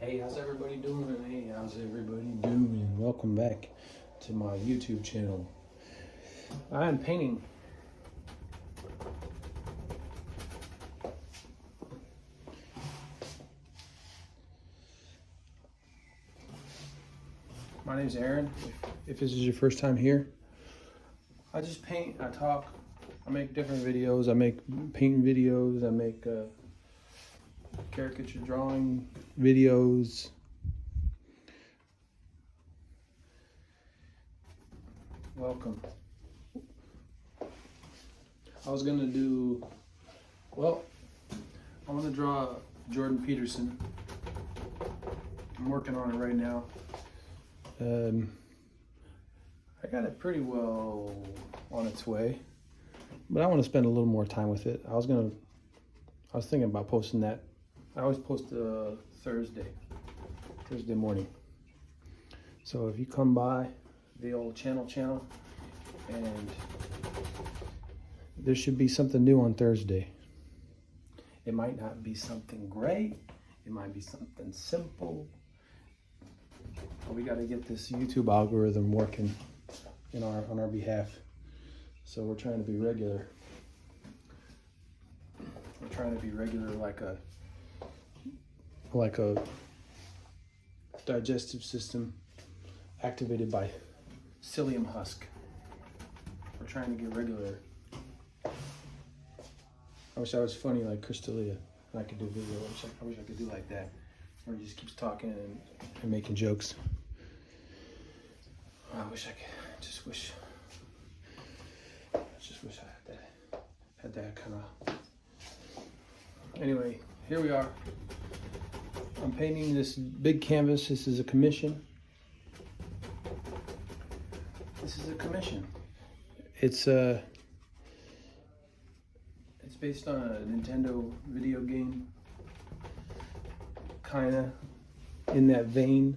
Hey, how's everybody doing? Hey, how's everybody doing? Welcome back to my YouTube channel. I am painting. My name's Aaron. If this is your first time here, I just paint, I talk, I make different videos. I make painting videos, I make caricature drawing videos. Welcome. I was gonna do, well, I want to draw Jordan Peterson. I'm working on it right now. I got it pretty well on its way, but I want to spend a little more time with it. I was thinking about posting that. I always post Thursday morning. So if you come by the old channel, and there should be something new on Thursday. It might not be something great. It might be something simple. But we got to get this YouTube algorithm working on our behalf. So we're trying to be regular. We're trying to be regular like a digestive system activated by psyllium husk. We're trying to get regular. I wish I was funny like Crystalia and I could do video. I wish I could do like that, where he just keeps talking and making jokes. I wish I could. Just wish I had that kind of. Anyway, here we are. I'm painting this big canvas. This is a commission. It's based on a Nintendo video game, kinda in that vein,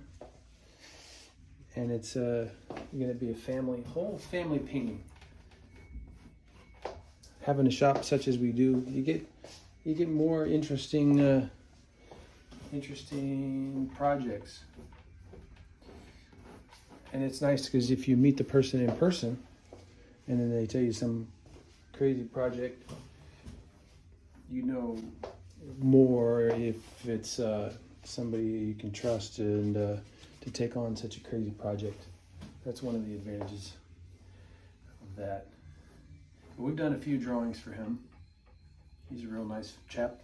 and it's gonna be a whole family painting. Having a shop such as we do, you get more interesting projects, and it's nice because if you meet the person in person, and then they tell you some crazy project, you know more if it's somebody you can trust and to take on such a crazy project. That's one of the advantages of that. But we've done a few drawings for him. He's a real nice chap.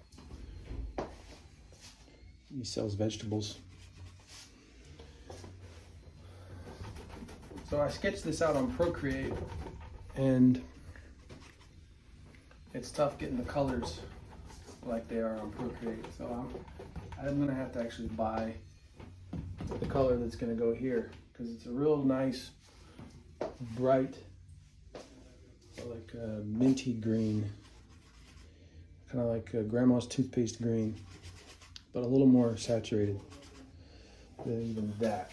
He sells vegetables. So I sketched this out on Procreate, and it's tough getting the colors like they are on Procreate. So I'm gonna have to actually buy the color that's gonna go here, because it's a real nice, bright, like a minty green, kind of like a grandma's toothpaste green, but a little more saturated than even that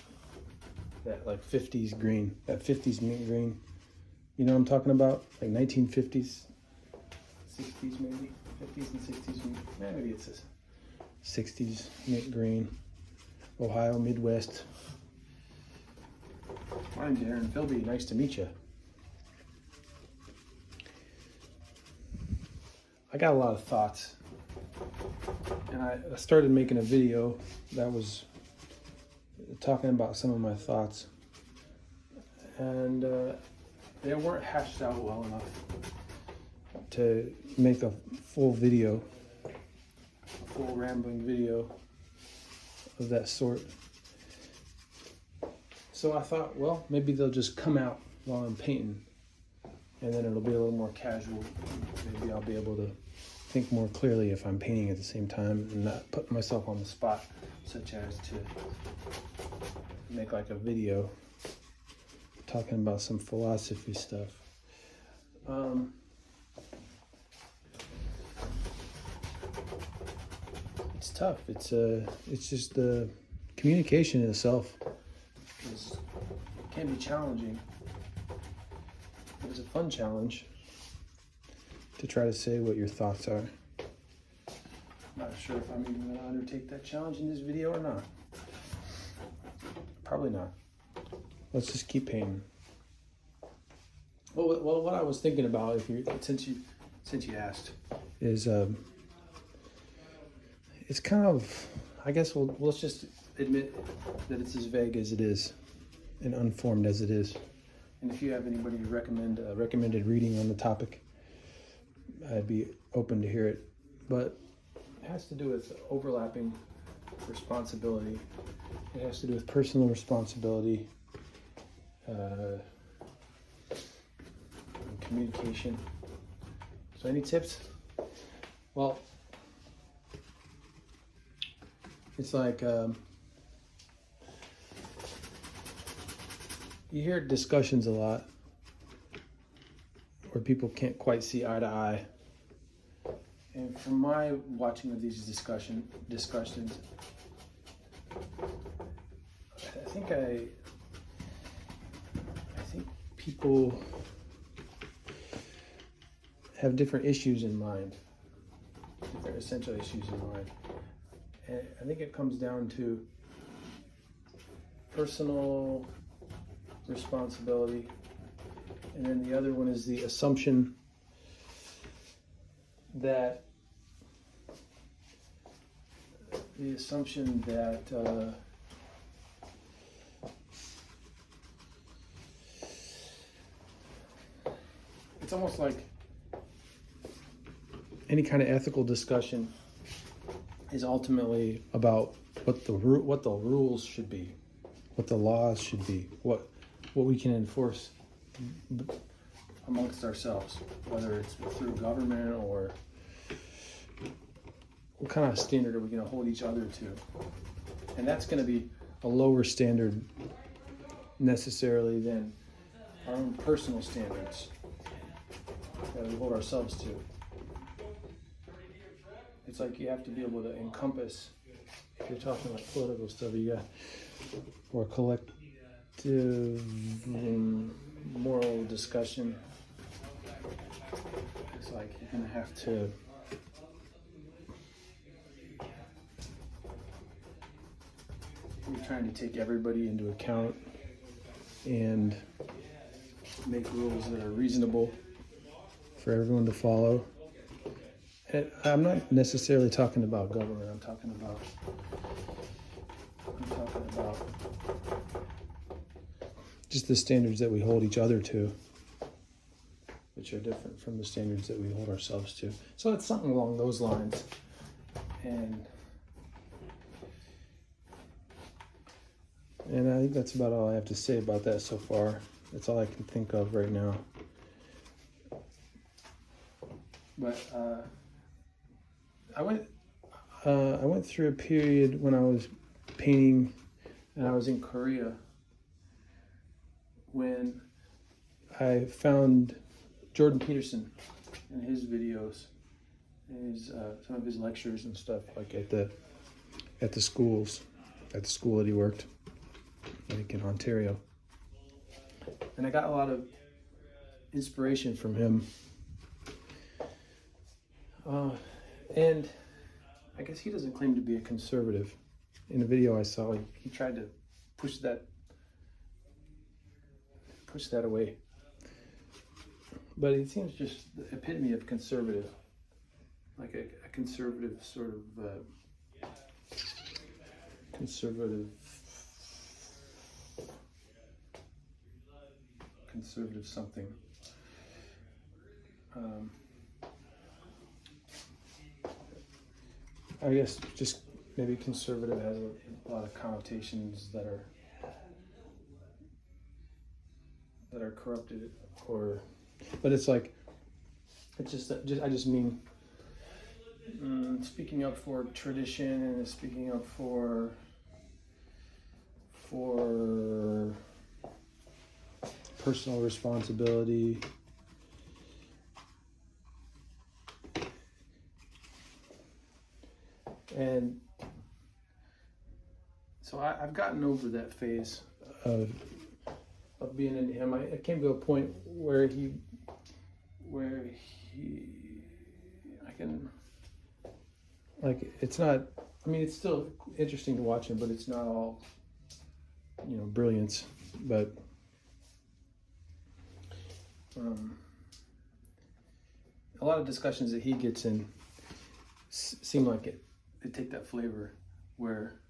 like 50s green, that 50s mint green. You know what I'm talking about? Like 1950s, 60s maybe, 50s and 60s, maybe it's a 60s mint green, Ohio, Midwest. My name's Aaron Philby, nice to meet you. I got a lot of thoughts, and I started making a video that was talking about some of my thoughts, and they weren't hashed out well enough to make a full video, a full rambling video of that sort. So I thought, well, maybe they'll just come out while I'm painting, and then it'll be a little more casual. Maybe I'll be able to think more clearly if I'm painting at the same time and not put myself on the spot, such as to make like a video talking about some philosophy stuff. It's tough. It's just the communication in itself can be challenging. It's a fun challenge to try to say what your thoughts are. Not sure if I'm even going to undertake that challenge in this video or not. Probably not. Let's just keep painting. Well, what I was thinking about, since you asked, is it's kind of, I guess let's just admit that it's as vague as it is and unformed as it is. And if you have anybody to recommended reading on the topic, I'd be open to hear it. But it has to do with overlapping responsibility. It has to do with personal responsibility, and communication. So any tips? Well, it's like you hear discussions a lot where people can't quite see eye to eye. And from my watching of these discussions, I think people have different issues in mind, different essential issues in mind. And I think it comes down to personal responsibility, and then the other one is the assumption that it's almost like any kind of ethical discussion is ultimately about what the rules should be, what the laws should be, what we can enforce amongst ourselves, whether it's through government or what kind of standard are we going to hold each other to. And that's going to be a lower standard necessarily than our own personal standards that we hold ourselves to. It's like you have to be able to encompass, if you're talking like political stuff, or collective moral discussion. It's like you're going to have to you're trying to take everybody into account and make rules that are reasonable for everyone to follow. And I'm not necessarily talking about government. I'm talking about just the standards that we hold each other to, which are different from the standards that we hold ourselves to. So it's something along those lines. And I think that's about all I have to say about that so far. That's all I can think of right now. But I went through a period when I was painting and I was in Korea when I found Jordan Peterson and his videos and some of his lectures and stuff, like at the school that he worked, I think in Ontario. And I got a lot of inspiration from him. And I guess he doesn't claim to be a conservative. In a video I saw, he tried to push that away. But it seems just the epitome of conservative, like a conservative sort of conservative something. I guess just maybe conservative has a lot of connotations that are corrupted, but it's like I just mean speaking up for tradition and speaking up for personal responsibility. And so I've gotten over that phase of being into him. I came to a point where like, it's not, I mean, it's still interesting to watch him, but it's not all, you know, brilliance. But a lot of discussions that he gets in seem like they take that flavor where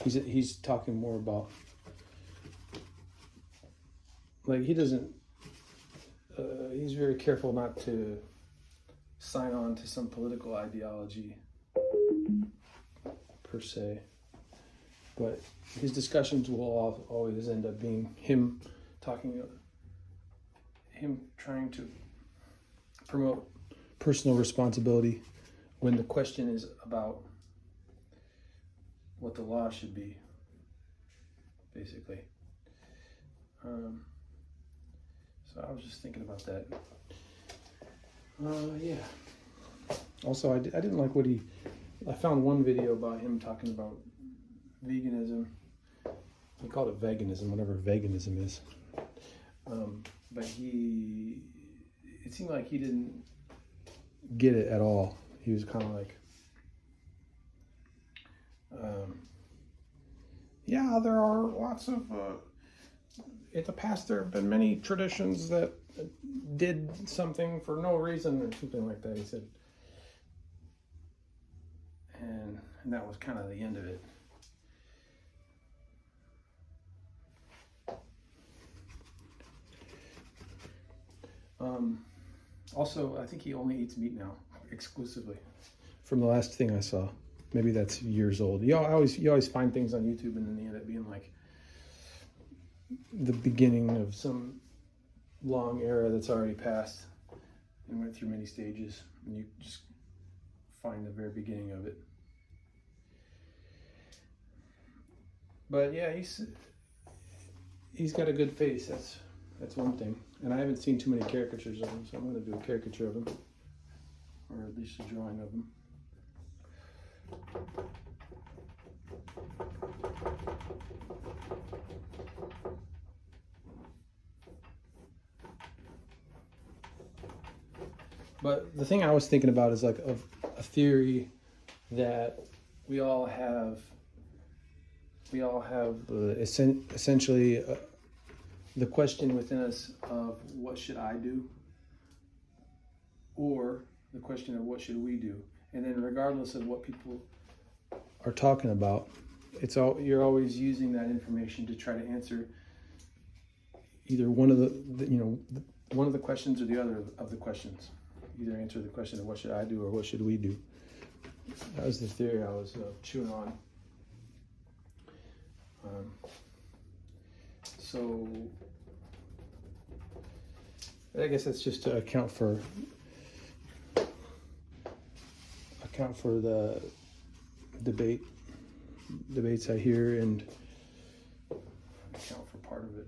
he's talking more about, like, he doesn't, he's very careful not to sign on to some political ideology per se, but his discussions will always end up being him trying to promote personal responsibility when the question is about what the law should be, basically. So I was just thinking about that. Yeah. Also, I didn't like I found one video about him talking about veganism. He called it veganism, whatever veganism is. But it seemed like he didn't get it at all. He was kind of like, yeah, there are lots of, in the past there have been many traditions that did something for no reason or something like that, he said. And that was kind of the end of it. Also, I think he only eats meat now, exclusively. From the last thing I saw. Maybe that's years old. You always find things on YouTube and then they end up being like the beginning of some long era that's already passed and went through many stages, and you just find the very beginning of it. But yeah, he's got a good face. That's one thing. And I haven't seen too many caricatures of him, so I'm going to do a caricature of him, or at least a drawing of him. But the thing I was thinking about is like a theory that we all have essentially the question within us of what should I do, or the question of what should we do. And then regardless of what people are talking about, you're always using that information to try to answer either one of the questions or the other of the questions. Either answer the question of what should I do or what should we do. That was the theory I was chewing on. So I guess that's just to account for the debates I hear and account for part of it.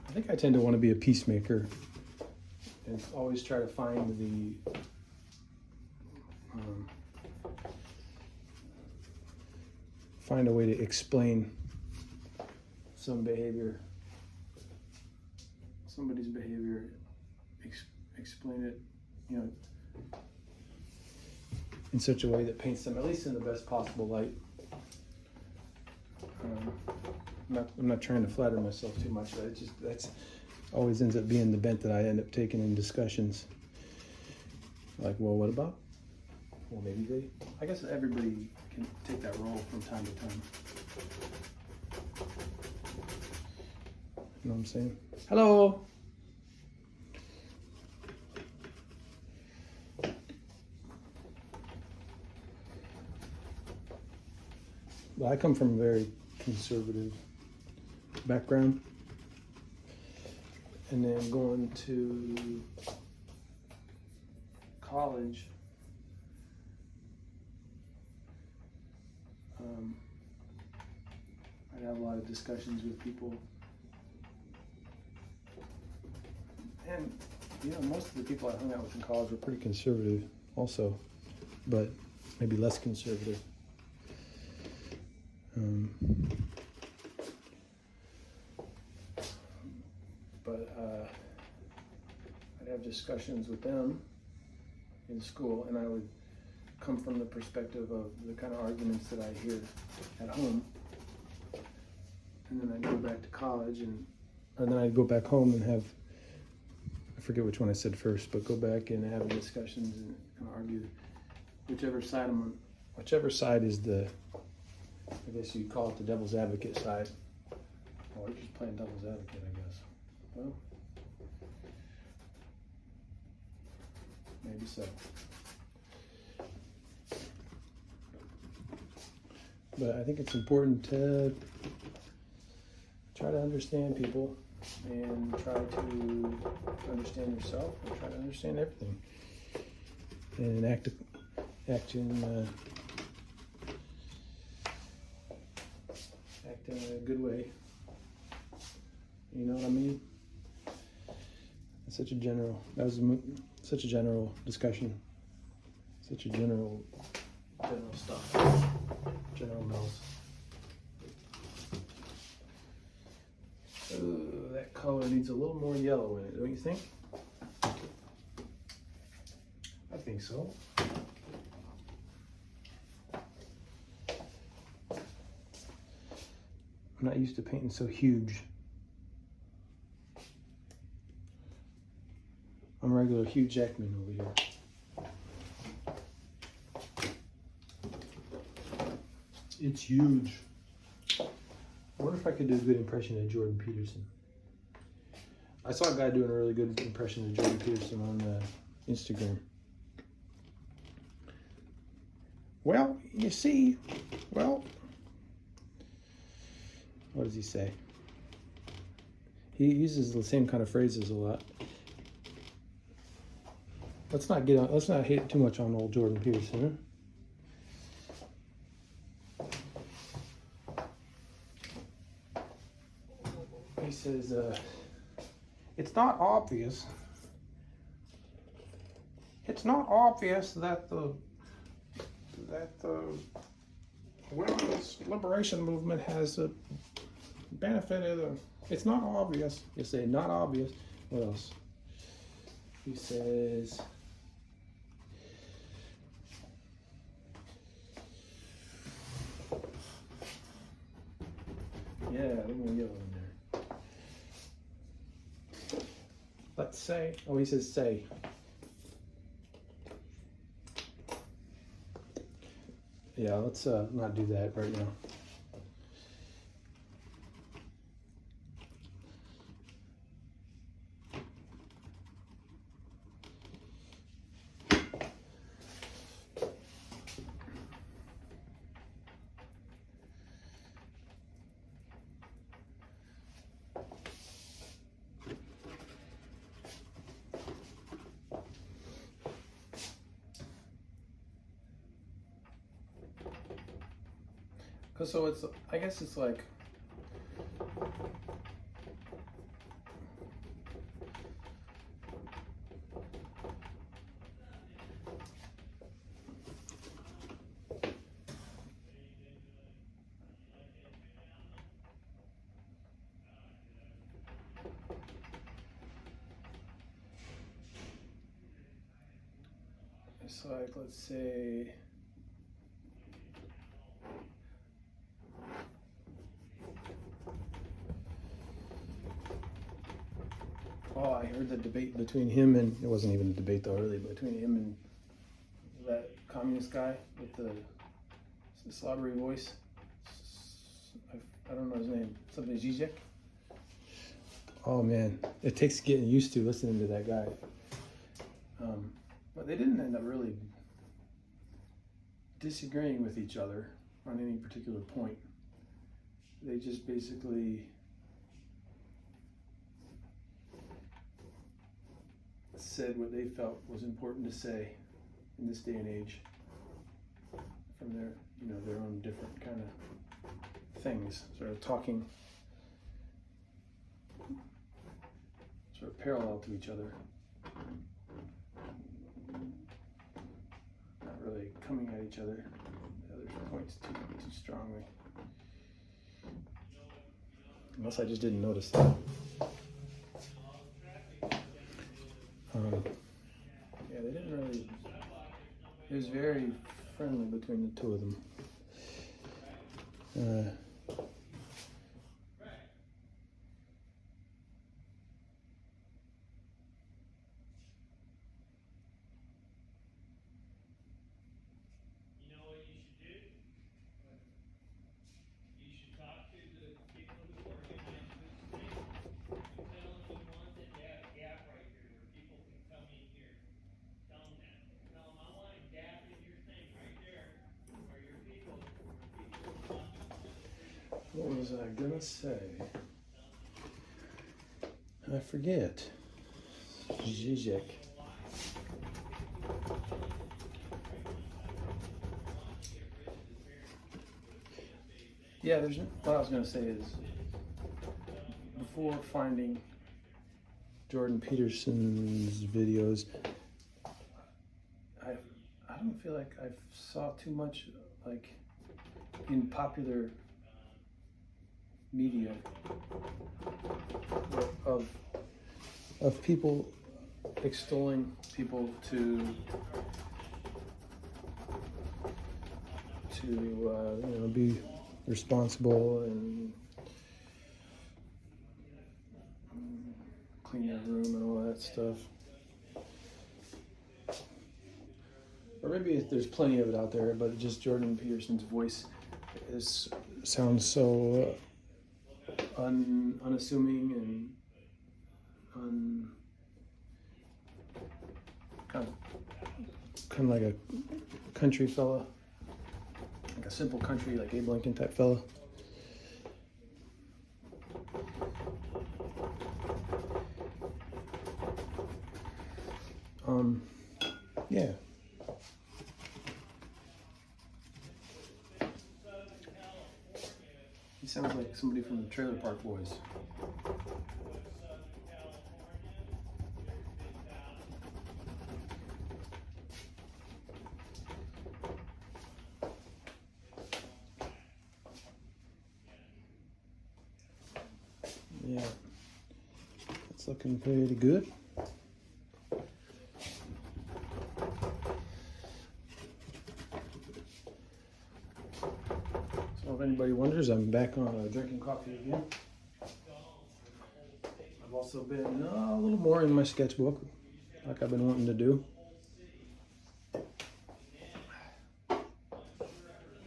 I think I tend to want to be a peacemaker and always try to find find a way to explain somebody's behavior, explain it, in such a way that paints them at least in the best possible light. I'm not trying to flatter myself too much, but that's always ends up being the bent that I end up taking in discussions. Like, well, what about? Well, maybe I guess everybody can take that role from time to time. You know what I'm saying? Hello. Well, I come from a very conservative background, and then going to college, I'd have a lot of discussions with people. And, you know, most of the people I hung out with in college were pretty conservative also, but maybe less conservative. I'd have discussions with them in school, and I would come from the perspective of the kind of arguments that I hear at home. And then I'd go back to college, and then I'd go back home and have, I forget which one I said first, but go back and have discussions and kind of argue whichever side is the, I guess you'd call it the devil's advocate side. Or just playing devil's advocate, I guess. Well, maybe so. But I think it's important to try to understand people and try to understand yourself and try to understand everything. And act in a good way. You know what I mean? It's such a general discussion. Such a general stuff. General Mills. Ooh, that color needs a little more yellow in it, don't you think? I think so. I'm not used to painting so huge. I'm a regular Hugh Jackman over here. It's huge. I wonder if I could do a good impression of Jordan Peterson. I saw a guy doing a really good impression of Jordan Peterson on Instagram. Well, you see, what does he say? He uses the same kind of phrases a lot. Let's not hate too much on old Jordan Peterson, huh? He says, it's not obvious that the women's liberation movement has benefited. It's not obvious. You say not obvious. What else? He says, yeah, leave me yellow in there. Let's say, he says say. Yeah, let's not do that right now. So I guess it's like, let's say, I heard the debate between him and, it wasn't even a debate though, really, between him and that communist guy with the slobbery voice. I don't know his name. Something Zizek. Oh man, it takes getting used to listening to that guy. But they didn't end up really disagreeing with each other on any particular point. They just basically said what they felt was important to say in this day and age from their own different kind of things, sort of talking, sort of parallel to each other. Not really coming at each other. The other points too strongly. Unless I just didn't notice that. Yeah, they didn't really. It was very friendly between the two of them. What was I gonna say? I forget. Zizek. Yeah, what I was gonna say is, before finding Jordan Peterson's videos, I don't feel like I saw too much like in popular media of people extolling people to be responsible and clean their room and all that stuff. Or maybe there's plenty of it out there, but just Jordan Peterson's voice sounds so unassuming and kind of like a country fella, like a simple country, like Abe Lincoln type fella. Yeah. He sounds like somebody from the Trailer Park Boys. Yeah, it's looking pretty good. So if anybody wonders, I'm back on drinking coffee again. I've also been a little more in my sketchbook, like I've been wanting to do.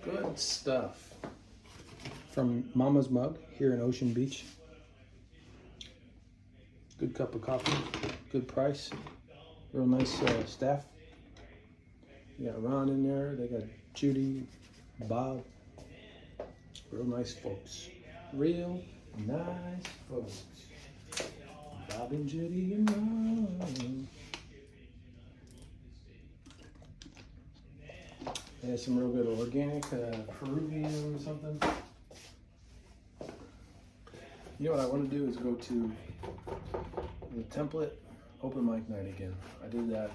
Good stuff. From Mama's Mug here in Ocean Beach. Good cup of coffee, good price, real nice staff. You got Ron in there, they got Judy, Bob. Real nice folks. Real nice folks. Bob and Judy and Ron. They had some real good organic Peruvian something. You know what I want to do is go to the Template open mic night again. I did that.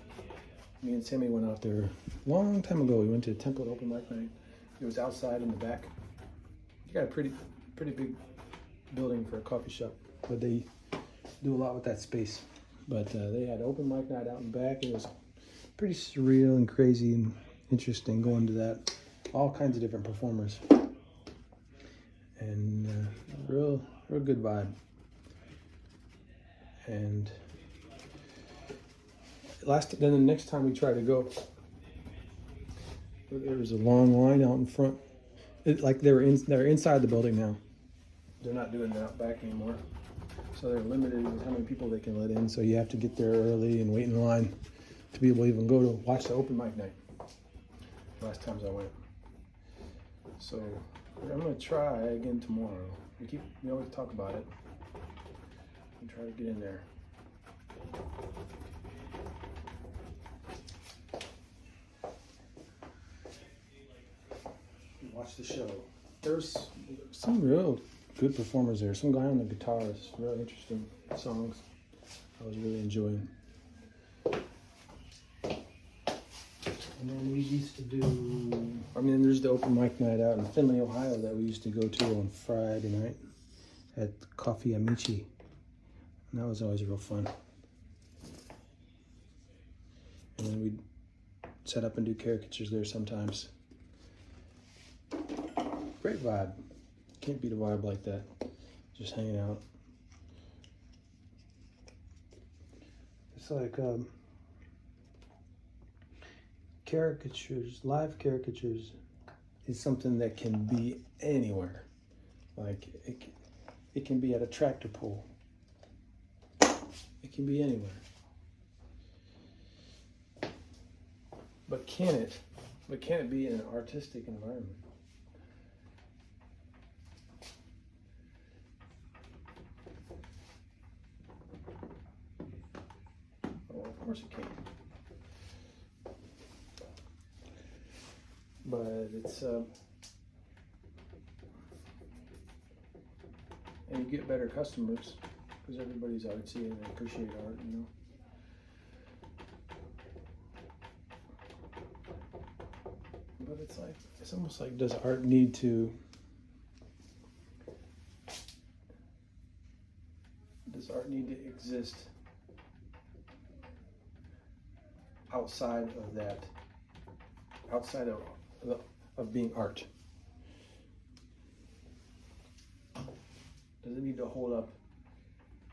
Me and Sammy went out there a long time ago. We went to the Template open mic night. It was outside in the back. You got a pretty big building for a coffee shop, but they do a lot with that space. But they had open mic night out in the back. It was pretty surreal and crazy and interesting going to that. All kinds of different performers. And real good vibe. And then the next time we tried to go, there was a long line out in front. They're inside the building now. They're not doing that out back anymore. So they're limited with how many people they can let in. So you have to get there early and wait in line to be able to even go to watch the open mic night. Last times I went. So I'm gonna try again tomorrow. We always talk about it. And try to get in there. Watch the show. some real good performers there. Some guy on the guitar is really interesting songs. I was really enjoying. And then we used to do, there's the open mic night out in Findlay, Ohio that we used to go to on Friday night at Coffee Amici. And that was always real fun. And then we'd set up and do caricatures there sometimes. Great vibe. Can't beat a vibe like that. Just hanging out. It's like caricatures, live caricatures is something that can be anywhere. Like it can be at a tractor pull. It can be anywhere. But can it be in an artistic environment? Oh, of course it can. But it's and you get better customers because everybody's artsy and they appreciate art, you know. But it's almost like, does art need to exist outside of that, outside of being art? Does it need to hold up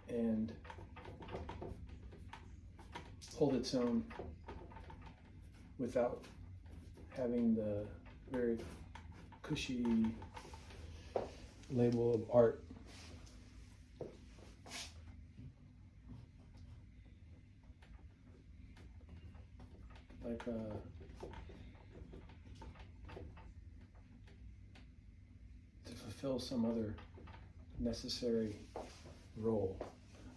and hold its own without having the very cushy label of art? Like to fulfill some other necessary role,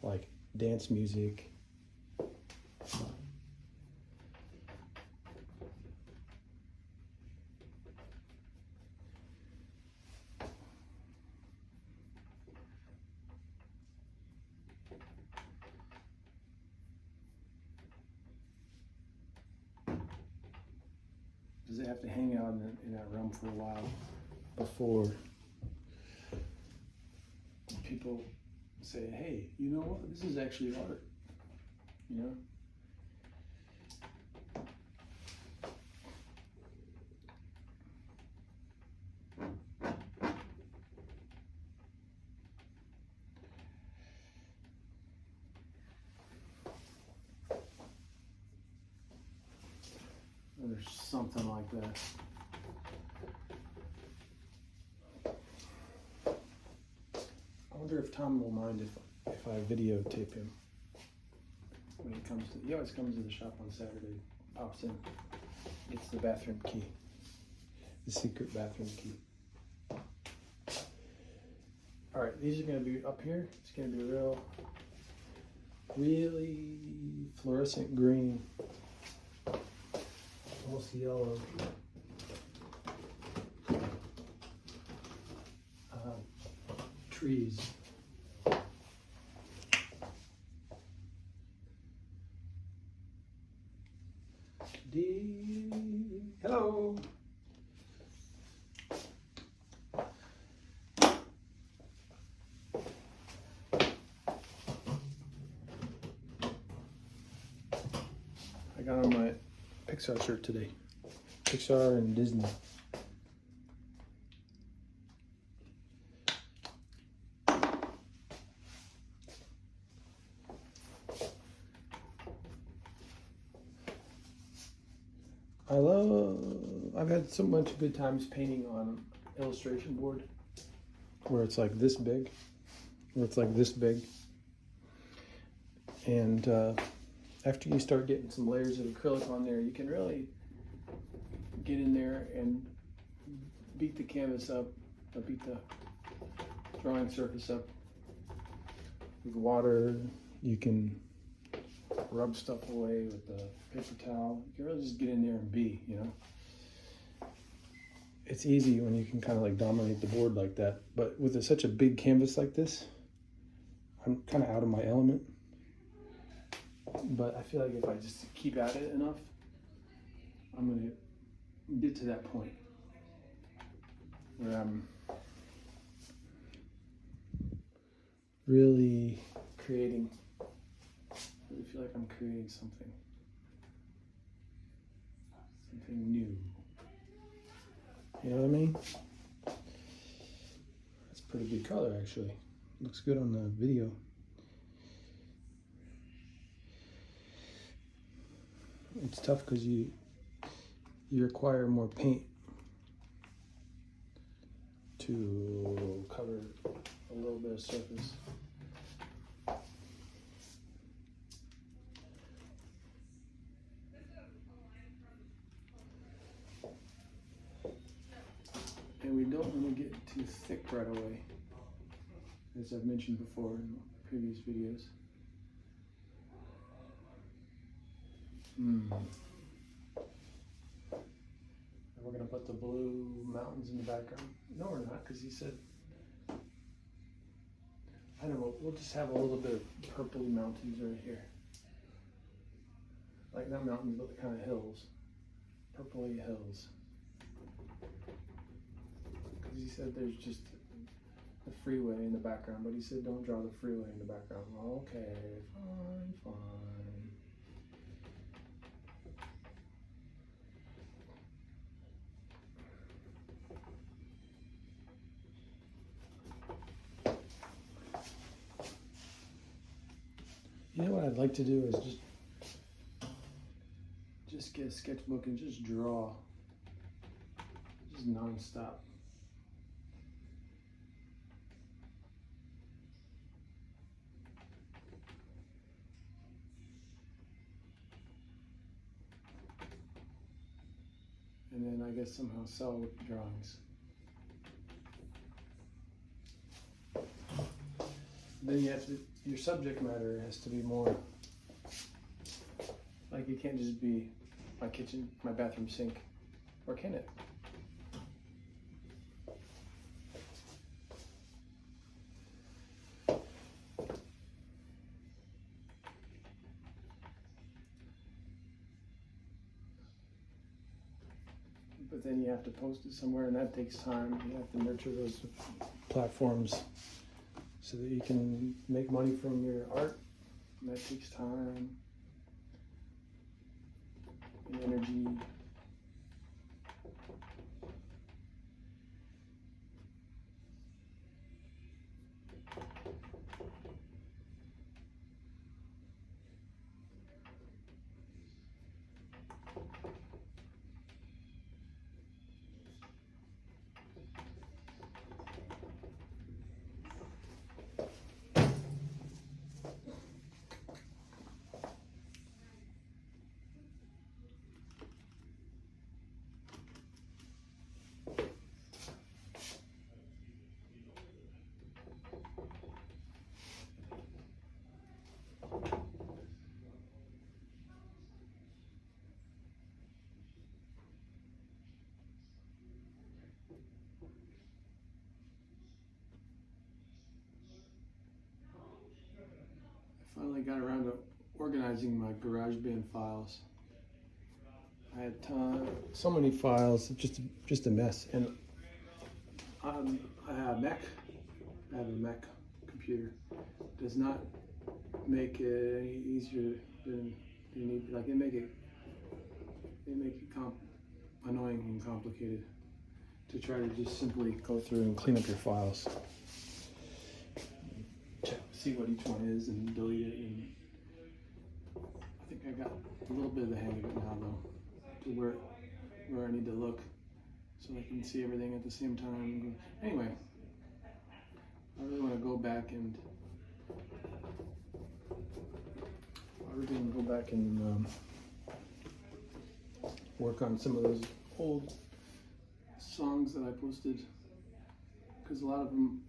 like dance music. Does it have to hang out in that realm for a while before people say, hey, you know what, this is actually art, you know? There's something like that. I wonder if Tom will mind if I videotape him when he comes to. He always comes to the shop on Saturday, pops in, gets the bathroom key, the secret bathroom key. All right, these are going to be up here. It's going to be really fluorescent green. Almost yellow. Trees. Hello. I got on my Pixar shirt today. Pixar and Disney. I've had so much good times painting on an illustration board where it's like this big, and after you start getting some layers of acrylic on there, you can really get in there and beat the canvas up, or beat the drawing surface up with water. You can rub stuff away with the paper towel. You can really just get in there and be, you know. it's easy when you can kind of like dominate the board like that. But with such a big canvas like this, I'm kind of out of my element. But I feel like if I just keep at it enough, I'm gonna get to that point where I'm really creating. I really feel like I'm creating something new. You know what I mean? That's a pretty good color, actually. Looks good on the video. It's tough because you require more paint to cover a little bit of surface. And we don't want to get too thick right away, as I've mentioned before in previous videos. And we're going to put the blue mountains in the background. No, we're not, because he said, I don't know, we'll just have a little bit of purpley mountains right here. Like not mountains, but kind of hills. Purpley hills. Because he said there's just the freeway in the background, but he said don't draw the freeway in the background. Okay, fine. You know what I'd like to do is just get a sketchbook and just draw, just non-stop. And then I guess somehow sell with the drawings. Then you have to, your subject matter has to be more, like it can't just be my kitchen, my bathroom sink, or can it? But then you have to post it somewhere, and that takes time. You have to nurture those platforms so that you can make money from your art, and that takes time and energy. Finally got around to organizing my GarageBand files. I had so many files, just a mess. And I have a Mac. I have a Mac computer. Does not make it any easier than you need. Like they make it annoying and complicated to try to just simply go through and clean up your files. See what each one is and delete it, and I think I got a little bit of the hang of it now though, to where I need to look so I can see everything at the same time. Anyway, I really want to go back and work on some of those old songs that I posted, because a lot of them,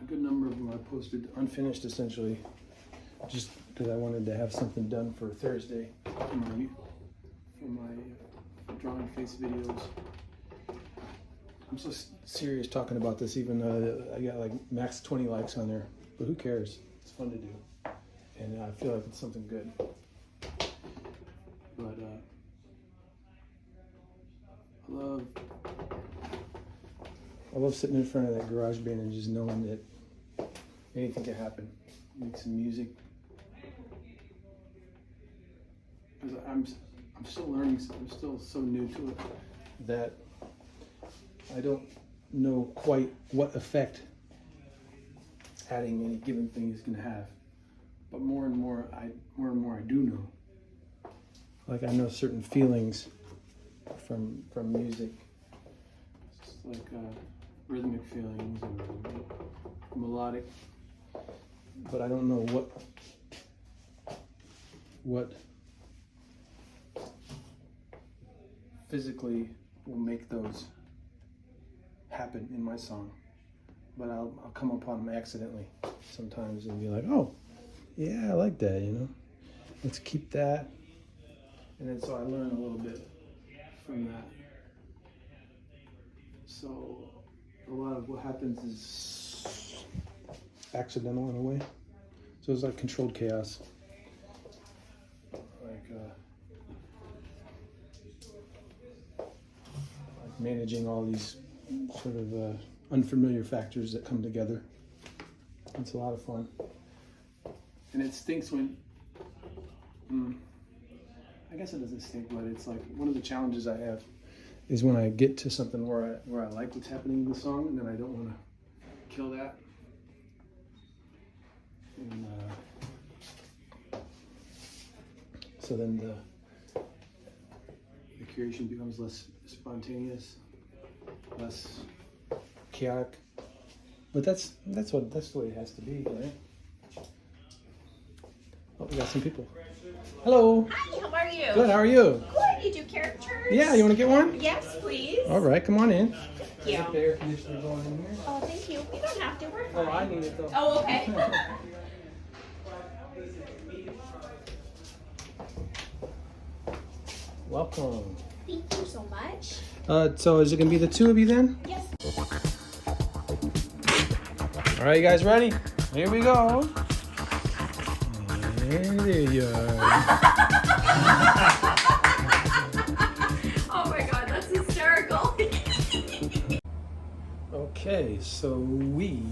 a good number of them I posted unfinished essentially, just because I wanted to have something done for Thursday for my drawing face videos. I'm so serious talking about this, even I got like max 20 likes on there, but who cares? It's fun to do, and I feel like it's something good. But I love sitting in front of that garage band and just knowing that anything can happen. Make some music. Because I'm still learning. I'm still so new to it that I don't know quite what effect adding any given thing is going to have. But more and more I do know. Like I know certain feelings from music. It's like rhythmic feelings and melodic. But I don't know what physically will make those happen in my song. But I'll come upon them accidentally sometimes and be like, oh, yeah, I like that, you know. Let's keep that. And then so I learn a little bit from that. So a lot of what happens is accidental in a way. So it's like controlled chaos. Like managing all these sort of unfamiliar factors that come together. It's a lot of fun. And it stinks when, I guess it doesn't stink, but it's like one of the challenges I have is when I get to something where I like what's happening in the song, and then I don't want to kill that. And so then the creation becomes less spontaneous, less chaotic. But that's the way it has to be, right? Oh, we got some people. Hello. Hi, how are you? Good, how are you? Good, you do characters? Yeah, you want to get one? Yes, please. All right, come on in. Thank you. Get the air conditioner going in here. Oh, thank you. You don't have to, we're Oh, fine. I need it though. Oh, okay. Welcome. Thank you so much. So is it going to be the two of you then? Yes. All right, you guys ready? Here we go. And there you are. Oh my god, that's hysterical. Okay, sweet.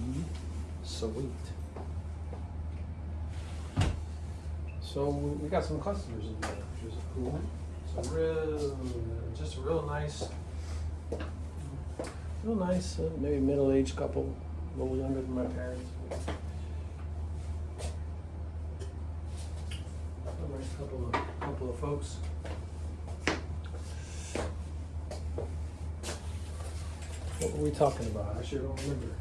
So we got some customers in there, which is cool. Just a real nice, maybe middle-aged couple, a little younger than my parents. A nice couple of folks. What were we talking about? I sure don't remember.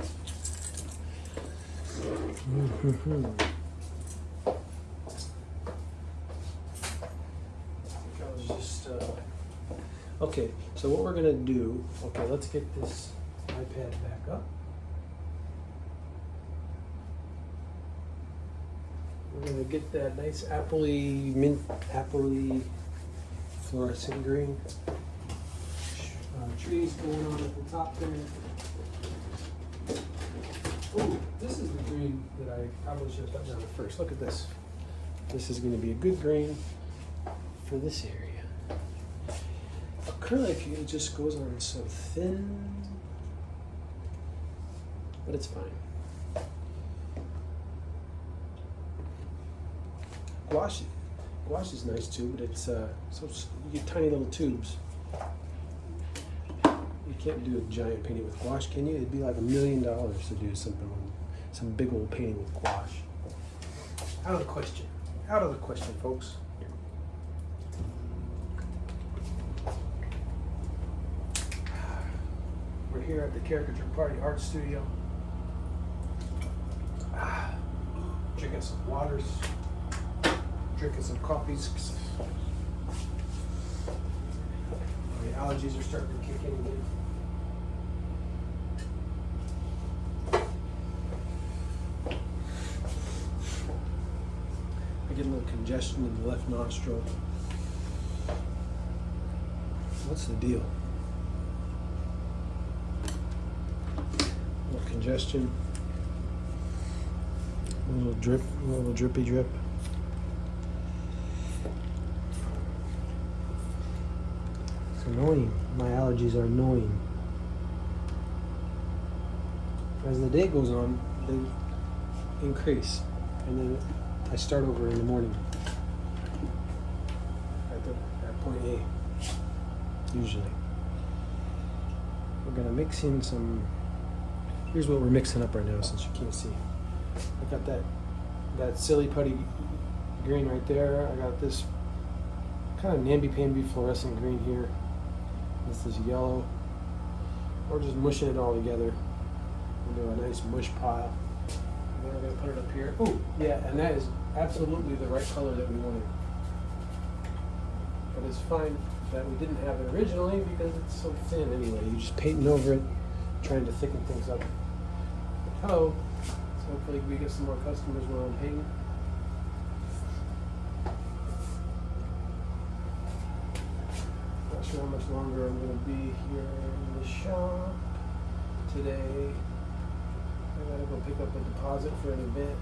Okay, so what we're gonna do, let's get this iPad back up. We're gonna get that nice appley fluorescent green. Trees going on at the top there. Oh, this is the green that I probably should have put down first. Look at this. This is gonna be a good green for this area. Acrylic, it just goes on so thin, but it's fine. Gouache is nice too, but it's so you get tiny little tubes. You can't do a giant painting with gouache, can you? It'd be like $1 million to do some big old painting with gouache. Out of the question, folks. We're here at the Caricature Party Art Studio. Drinking some waters, drinking some coffees. The allergies are starting to kick in again. I get a little congestion in the left nostril. What's the deal? congestion. A little drip, a little drippy drip. It's annoying. My allergies are annoying. As the day goes on, they increase, and then I start over in the morning at point A, usually. We're gonna mix in some. Here's what we're mixing up right now, since you can't see. I got that silly putty green right there. I got this kind of namby-pamby fluorescent green here. This is yellow. We're just mushing it all together into a nice mush pile. And then we're gonna put it up here. Oh, yeah, and that is absolutely the right color that we wanted. But it's fine that we didn't have it originally because it's so thin anyway. You're just painting over it, trying to thicken things up. Hello. So hopefully we get some more customers while I'm painting. Not sure how much longer I'm going to be here in the shop today. I gotta go pick up a deposit for an event.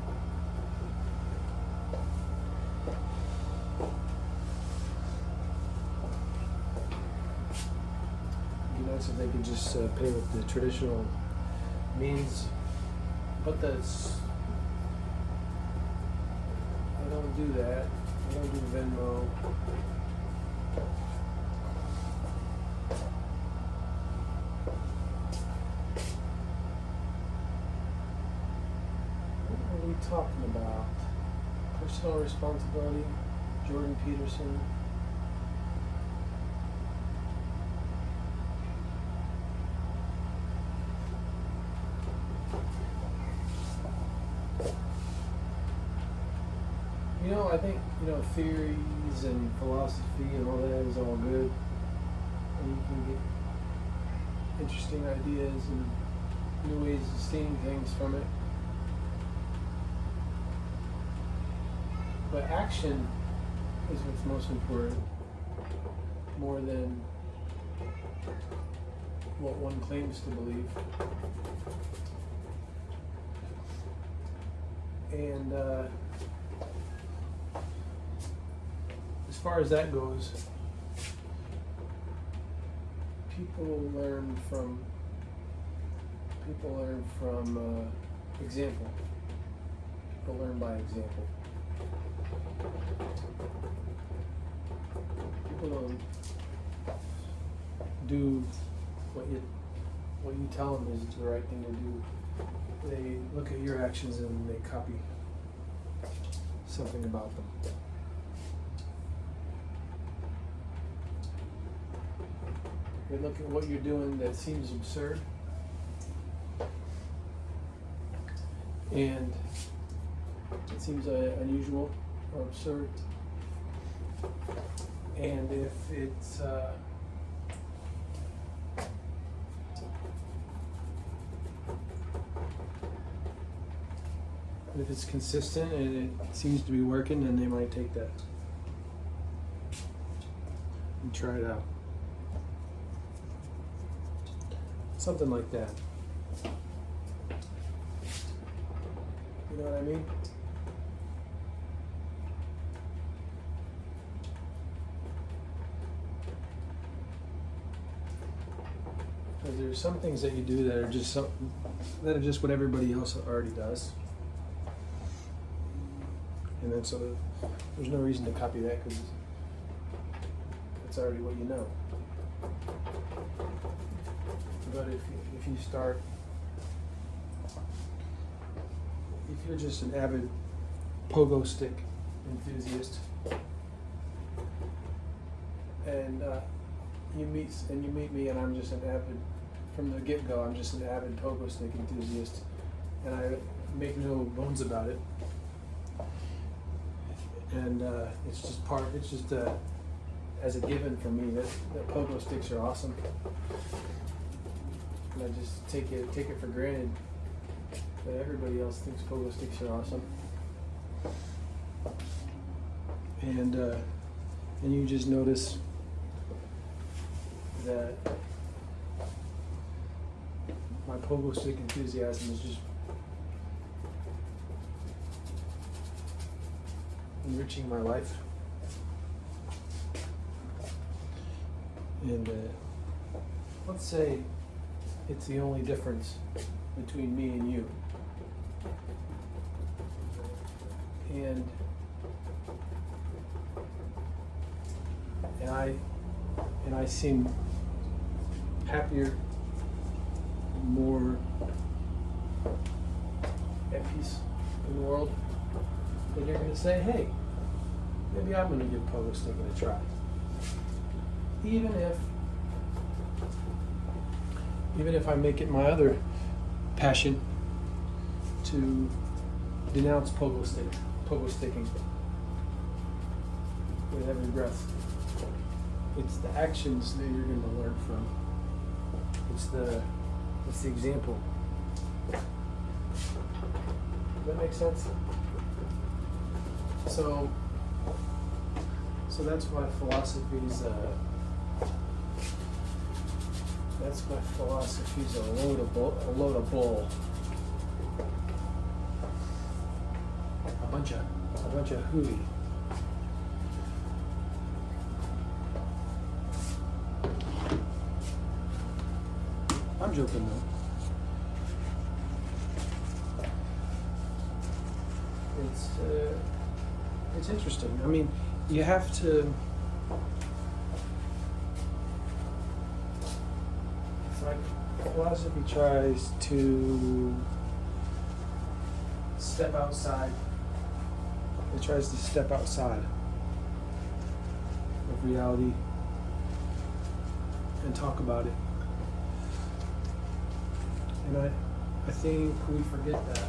It'd be nice if they could just pay with the traditional means, but they don't do that. They don't do Venmo. What are we talking about? Personal responsibility, Jordan Peterson. You know, I think, theories and philosophy and all that is all good. And you can get interesting ideas and new ways of seeing things from it. But action is what's most important, more than what one claims to believe. And as far as that goes, people learn from example. People learn by example. People don't do what you tell them is the right thing to do. They look at your actions and they copy something about them. They look at what you're doing that seems absurd, and it seems unusual or absurd, and if it's consistent and it seems to be working, then they might take that and try it out. Something like that. You know what I mean? Because there's some things that you do that are just what everybody else already does. And then so there's no reason to copy that because it's already what you know. But if you start, if you're just an avid pogo stick enthusiast, and you meet me, and I'm just an avid, from the get-go, I'm just an avid pogo stick enthusiast, and I make no bones about it. And it's just as a given for me that pogo sticks are awesome. And I just take it for granted that everybody else thinks pogo sticks are awesome. And you just notice that my pogo stick enthusiasm is just enriching my life. And let's say it's the only difference between me and you. And I seem happier, more at peace in the world, then you're going to say, hey, maybe I'm going to give pogo sticking a try. Even if I make it my other passion to denounce pogo sticking with every breath. It's the actions that you're going to learn from. It's the example. Does that make sense? So that's my philosophy's a load of bull. A bunch of hooey. I'm joking though. It's interesting. I mean, you have to. It's like philosophy tries to step outside. It tries to step outside of reality and talk about it. And I think we forget that.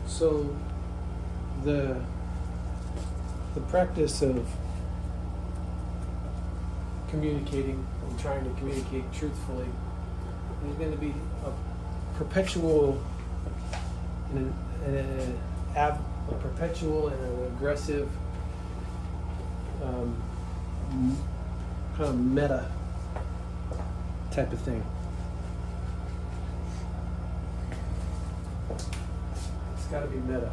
So the practice of communicating and trying to communicate truthfully is going to be a perpetual and an aggressive kind of meta type of thing. It's got to be meta.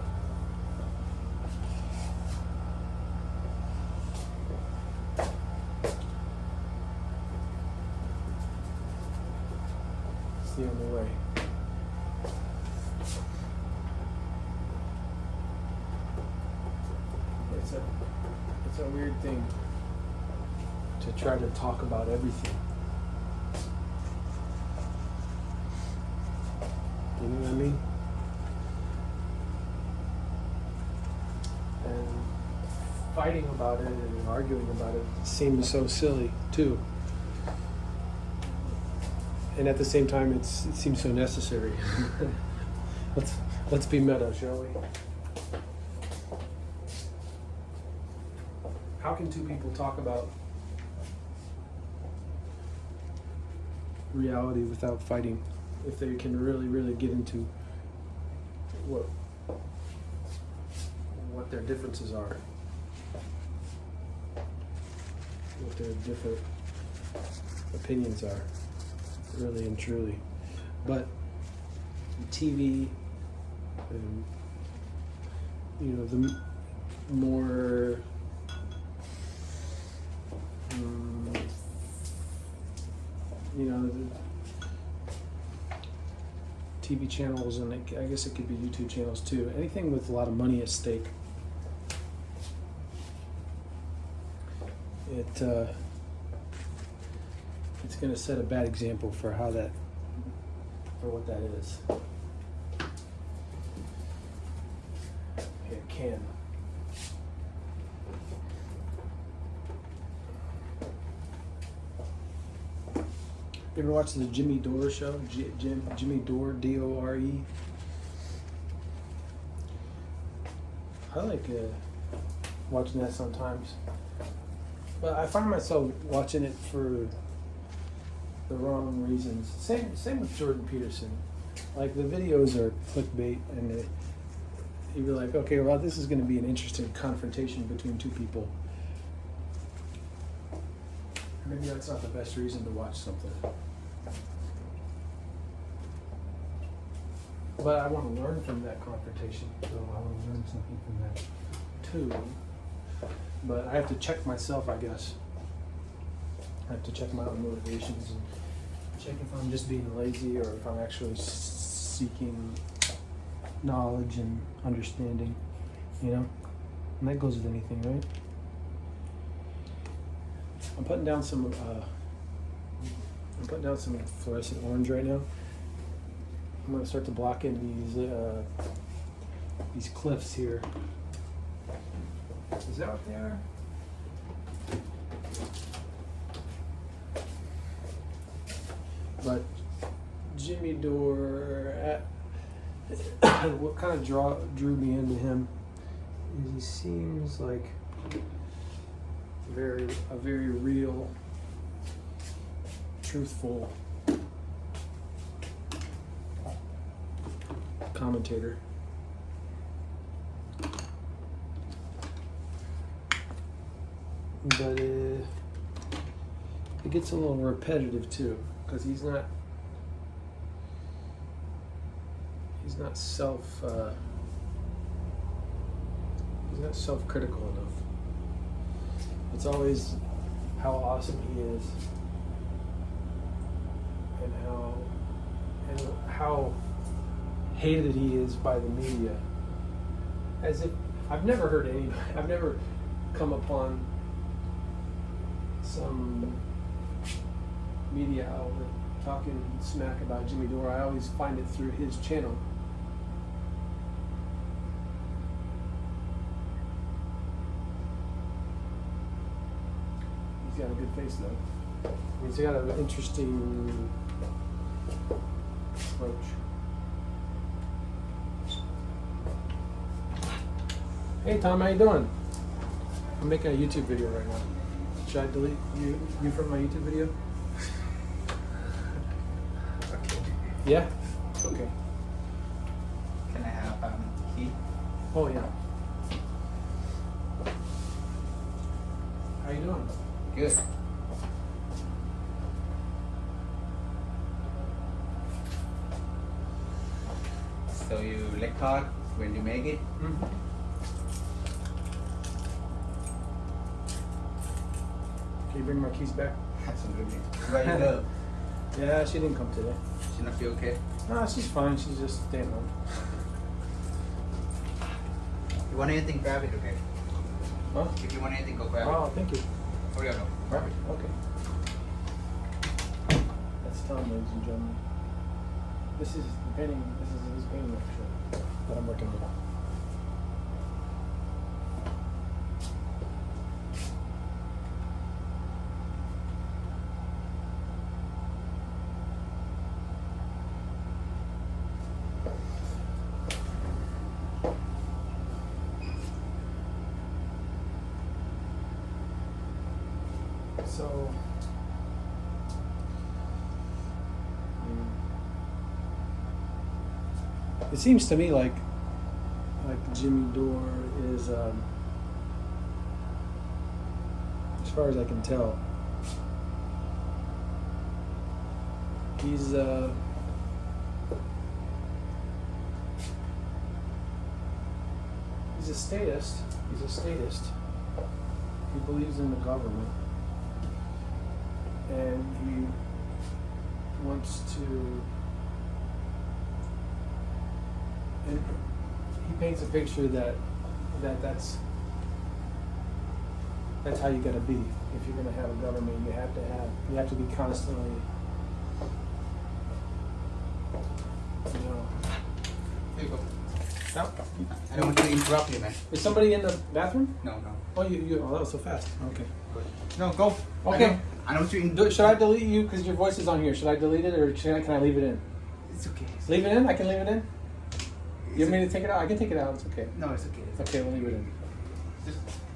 It's the only way. It's a weird thing to try to talk about everything. You know what I mean? And fighting about it and arguing about it seems so silly too. And at the same time, it seems so necessary. Let's be meta, shall we? How can two people talk about reality without fighting if they can really get into what their differences are, what their different opinions are, really and truly. But TV, the more the TV channels, and I guess it could be YouTube channels too. Anything with a lot of money at stake. It's going to set a bad example for what that is. It can. You ever watch the Jimmy Dore show? Jimmy Dore, D-O-R-E. I like watching that sometimes. But I find myself watching it for the wrong reasons. Same with Jordan Peterson. Like, the videos are clickbait, and you'd be like, okay, well, this is going to be an interesting confrontation between two people. maybe that's not the best reason to watch something. But I want to learn from that confrontation, so I want to learn something from that too. But I have to check myself, I guess. I have to check my own motivations and check if I'm just being lazy or if I'm actually seeking knowledge and understanding, you know? And that goes with anything, right? I'm putting down some fluorescent orange right now. I'm gonna start to block in these cliffs here. Is that what they are? But Jimmy Dore, what kind of drew me into him is he seems like a very real, truthful commentator. But it gets a little repetitive too, because he's not self-critical enough. It's always how awesome he is, and how hated he is by the media. As if I've never come upon some media outlet talking smack about Jimmy Dore. I always find it through his channel. He's got a good face though. He's got an interesting approach. Hey Tom, how you doing? I'm making a YouTube video right now. Should I delete you from my YouTube video? Okay. Yeah? Okay. Can I have key? Oh yeah. How you doing? Good. So you record when you make it? Mm-hmm. Can you bring my keys back? Absolutely. Where you go? Yeah, she didn't come today. She not feel okay? No, she's fine. She's just staying home. You want anything, grab it, okay? Huh? If you want anything, go grab it. Oh, thank you. Oh yeah, no. Grab it. Okay. That's Tom, ladies and gentlemen. This is the painting. This is his painting actually that I'm working on. So, it seems to me like Jimmy Dore is, as far as I can tell, he's a statist. He's a statist. He believes in the government. And he wants to, and he paints a picture that's how you gotta be. If you're gonna have a government, you have to be constantly, you know. Here you go. No. I don't want to interrupt you, man. Is somebody in the bathroom? No, no. Oh, you. Oh, that was so fast. Okay. Good. No, go. Okay. I don't want you Should I delete you because your voice is on here? Should I delete it or can I leave it in? It's okay. Leave it in? I can leave it in? You want me to take it out? I can take it out. It's okay. No, it's okay. It's Okay, we'll leave it in.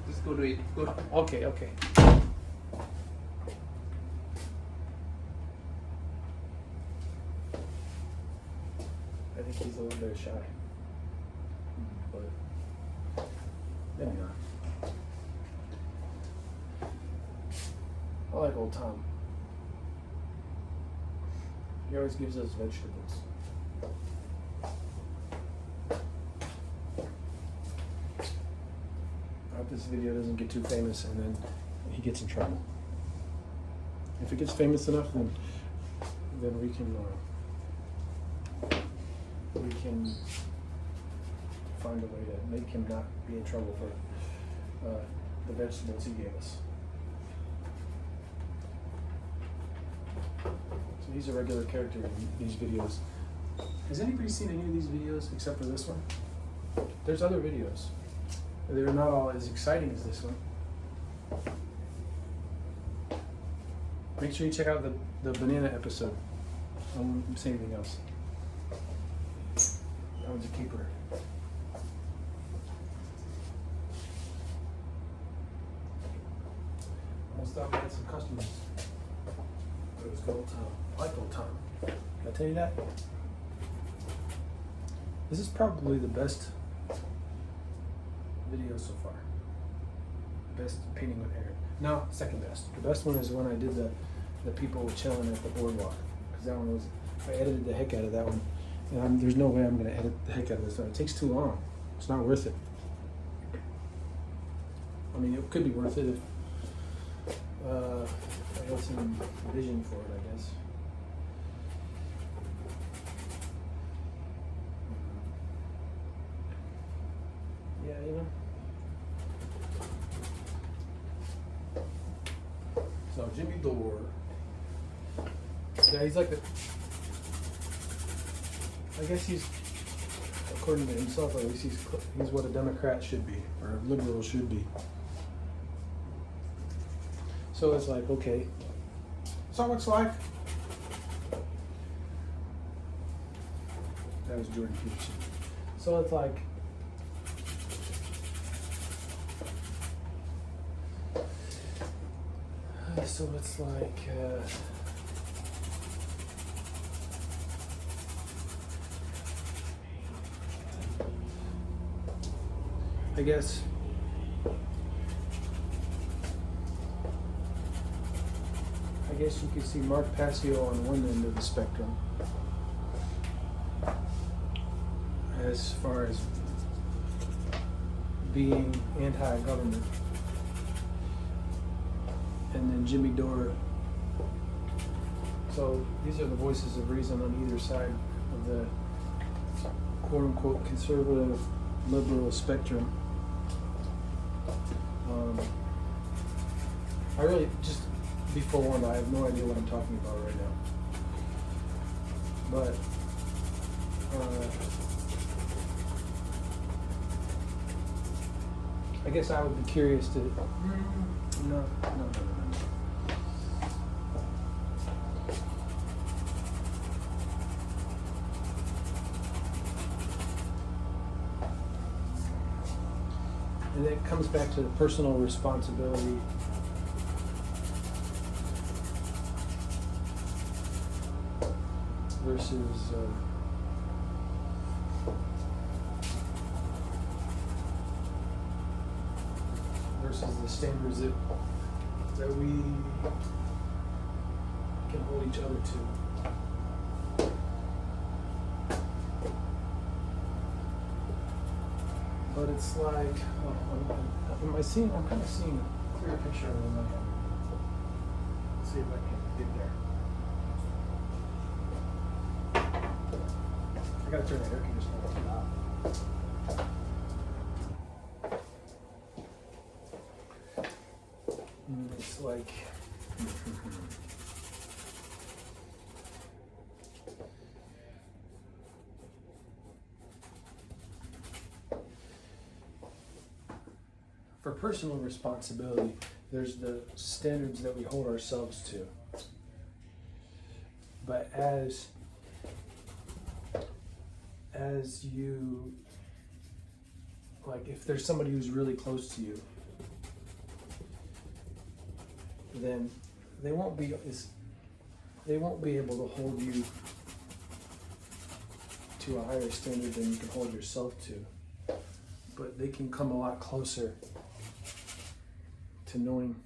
Just go to it. Go. Okay. I think he's a little bit shy. But maybe not. I like old Tom. He always gives us vegetables. I hope this video doesn't get too famous and then he gets in trouble. If it gets famous enough, then we can find a way to make him not be in trouble for the vegetables he gave us. So he's a regular character in these videos. Has anybody seen any of these videos except for this one? There's other videos. They're not all as exciting as this one. Make sure you check out the banana episode. I won't say anything else. That one's a keeper. I'll stop getting some customers. But it's Old Tom. I like Old Tom. Can I tell you that? This is probably the best video so far. Best painting with Aaron. No, second best. The best one is when I did the people chilling at the boardwalk. Because that one was, I edited the heck out of that one. And there's no way I'm going to edit the heck out of this one. It takes too long. It's not worth it. I mean, it could be worth it if I had some vision for it, I guess. Yeah, you know. So Jimmy Dore. Yeah, he's like I guess he's, according to himself at least, he's what a Democrat should be, or a liberal should be. So it's like, okay, so it's like, that was Jordan Peterson. So it's like, I guess you could see Mark Passio on one end of the spectrum as far as being anti-government, and then Jimmy Dore. So these are the voices of reason on either side of the quote-unquote conservative liberal spectrum. I really, just be forewarned, I have no idea what I'm talking about right now. But I guess I would be curious to. No. And it comes back to the personal responsibility. Versus the standards that we can hold each other to. But it's like, am I seeing? I'm kind of seeing a clear picture of it in my head. Let's see if I can get there. I gotta turn the air conditioner off. It's like, for personal responsibility, there's the standards that we hold ourselves to. But as you, like, if there's somebody who's really close to you, then they won't be able to hold you to a higher standard than you can hold yourself to. But they can come a lot closer to knowing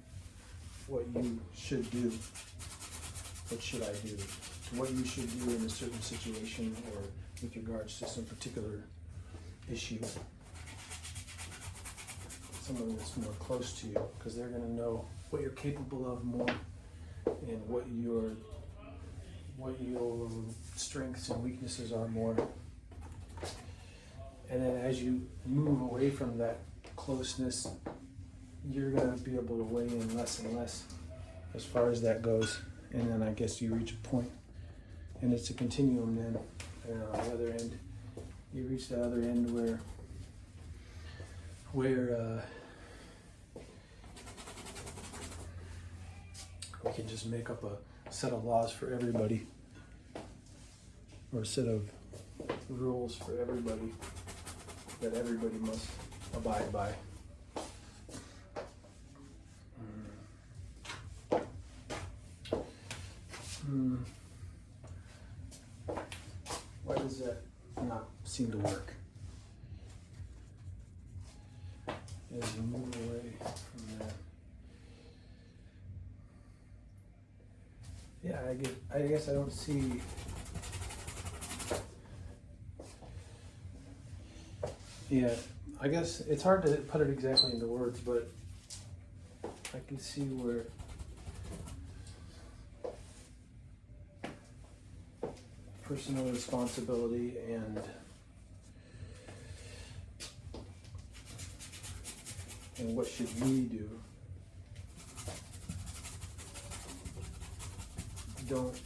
what you should do. What should I do? What you should do in a certain situation or with regards to some particular issue. Someone that's more close to you, because they're going to know what you're capable of more and what your strengths and weaknesses are more. And then as you move away from that closeness, you're going to be able to weigh in less and less as far as that goes. And then I guess you reach a point, and it's a continuum then. And on the other end, you reach the other end where we can just make up a set of laws for everybody, or a set of rules for everybody that everybody must abide by. Why does that not seem to work? As you move away from that. Yeah, I guess I don't see. Yeah, I guess it's hard to put it exactly into words, but I can see where personal responsibility and what should we do don't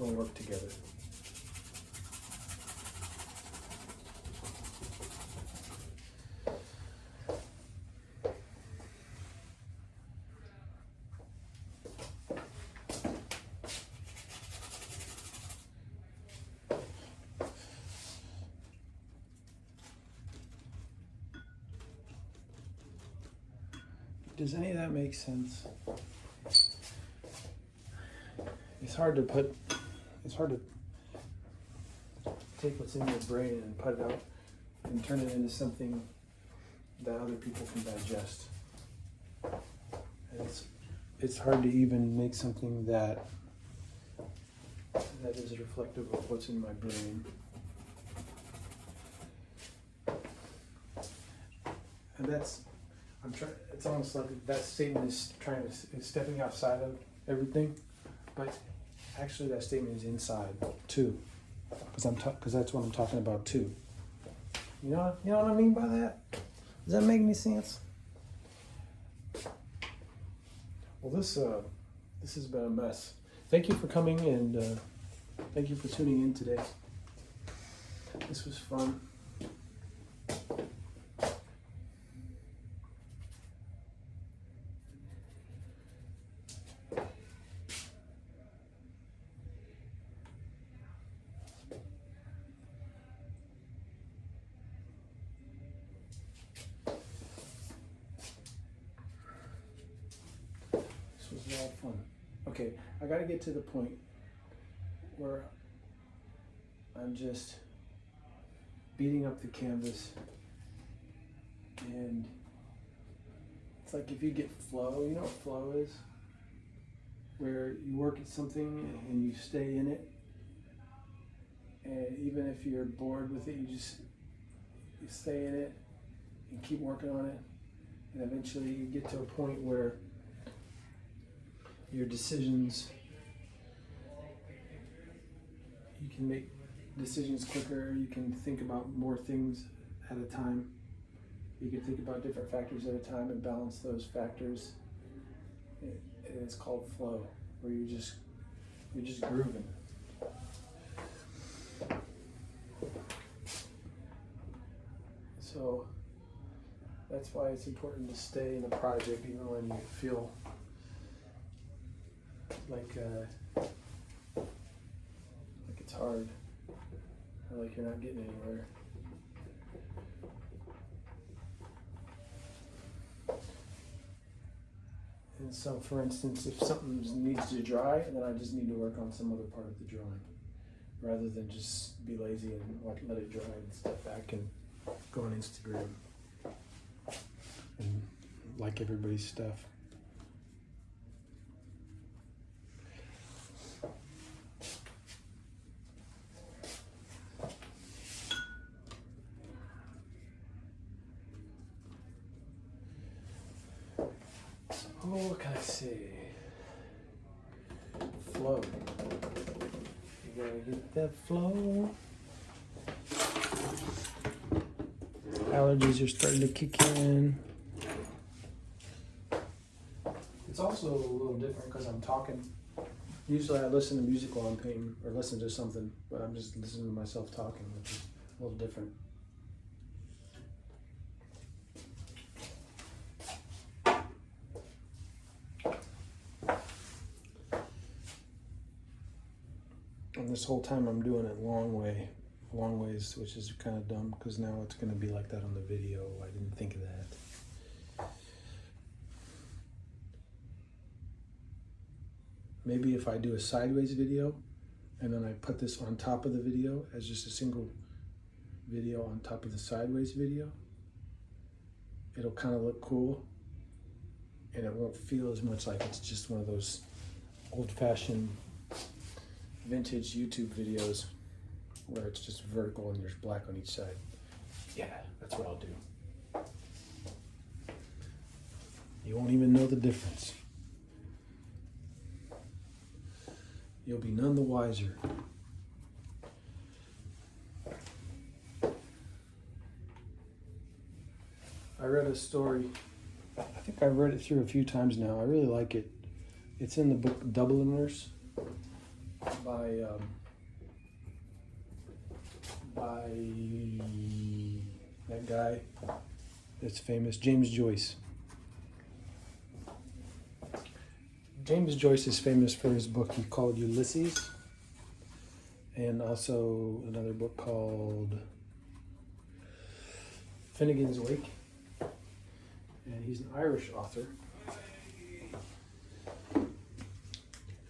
work together. Does any of that make sense? It's hard to take what's in your brain and put it out and turn it into something that other people can digest. And it's hard to even make something that is reflective of what's in my brain. And it's almost like that statement is stepping outside of everything, but actually that statement is inside too, because that's what I'm talking about too. You know what I mean by that? Does that make any sense? Well, this has been a mess. Thank you for coming, and thank you for tuning in today. This was fun. This was a lot of fun. Okay, I gotta get to the point where I'm just beating up the canvas, and it's like if you get flow, you know what flow is? Where you work at something and you stay in it, and even if you're bored with it, you stay in it and keep working on it, and eventually you get to a point where your decisions, you can make decisions quicker, you can think about more things at a time, you can think about different factors at a time and balance those factors. And it's called flow, where you're just grooving. So that's why it's important to stay in a project even when you feel like it's hard, or like you're not getting anywhere. And so, for instance, if something needs to dry, then I just need to work on some other part of the drawing, rather than just be lazy and let it dry and step back and go on Instagram and like everybody's stuff. Oh, what can I say? Flow. You gotta get that flow. Allergies are starting to kick in. It's also a little different because I'm talking. Usually I listen to music while I'm painting or listen to something, but I'm just listening to myself talking, which is a little different. And this whole time I'm doing it long ways, which is kind of dumb because now it's going to be like that on the video. I didn't think of that. Maybe if I do a sideways video and then I put this on top of the video as just a single video on top of the sideways video, it'll kind of look cool and it won't feel as much like it's just one of those old-fashioned vintage YouTube videos where it's just vertical and there's black on each side. Yeah, that's what I'll do. You won't even know the difference. You'll be none the wiser. I read a story. I think I've read it through a few times now. I really like it. It's in the book Dubliners by that guy that's famous, James Joyce. James Joyce is famous for his book he called Ulysses, and also another book called Finnegan's Wake. And he's an Irish author. And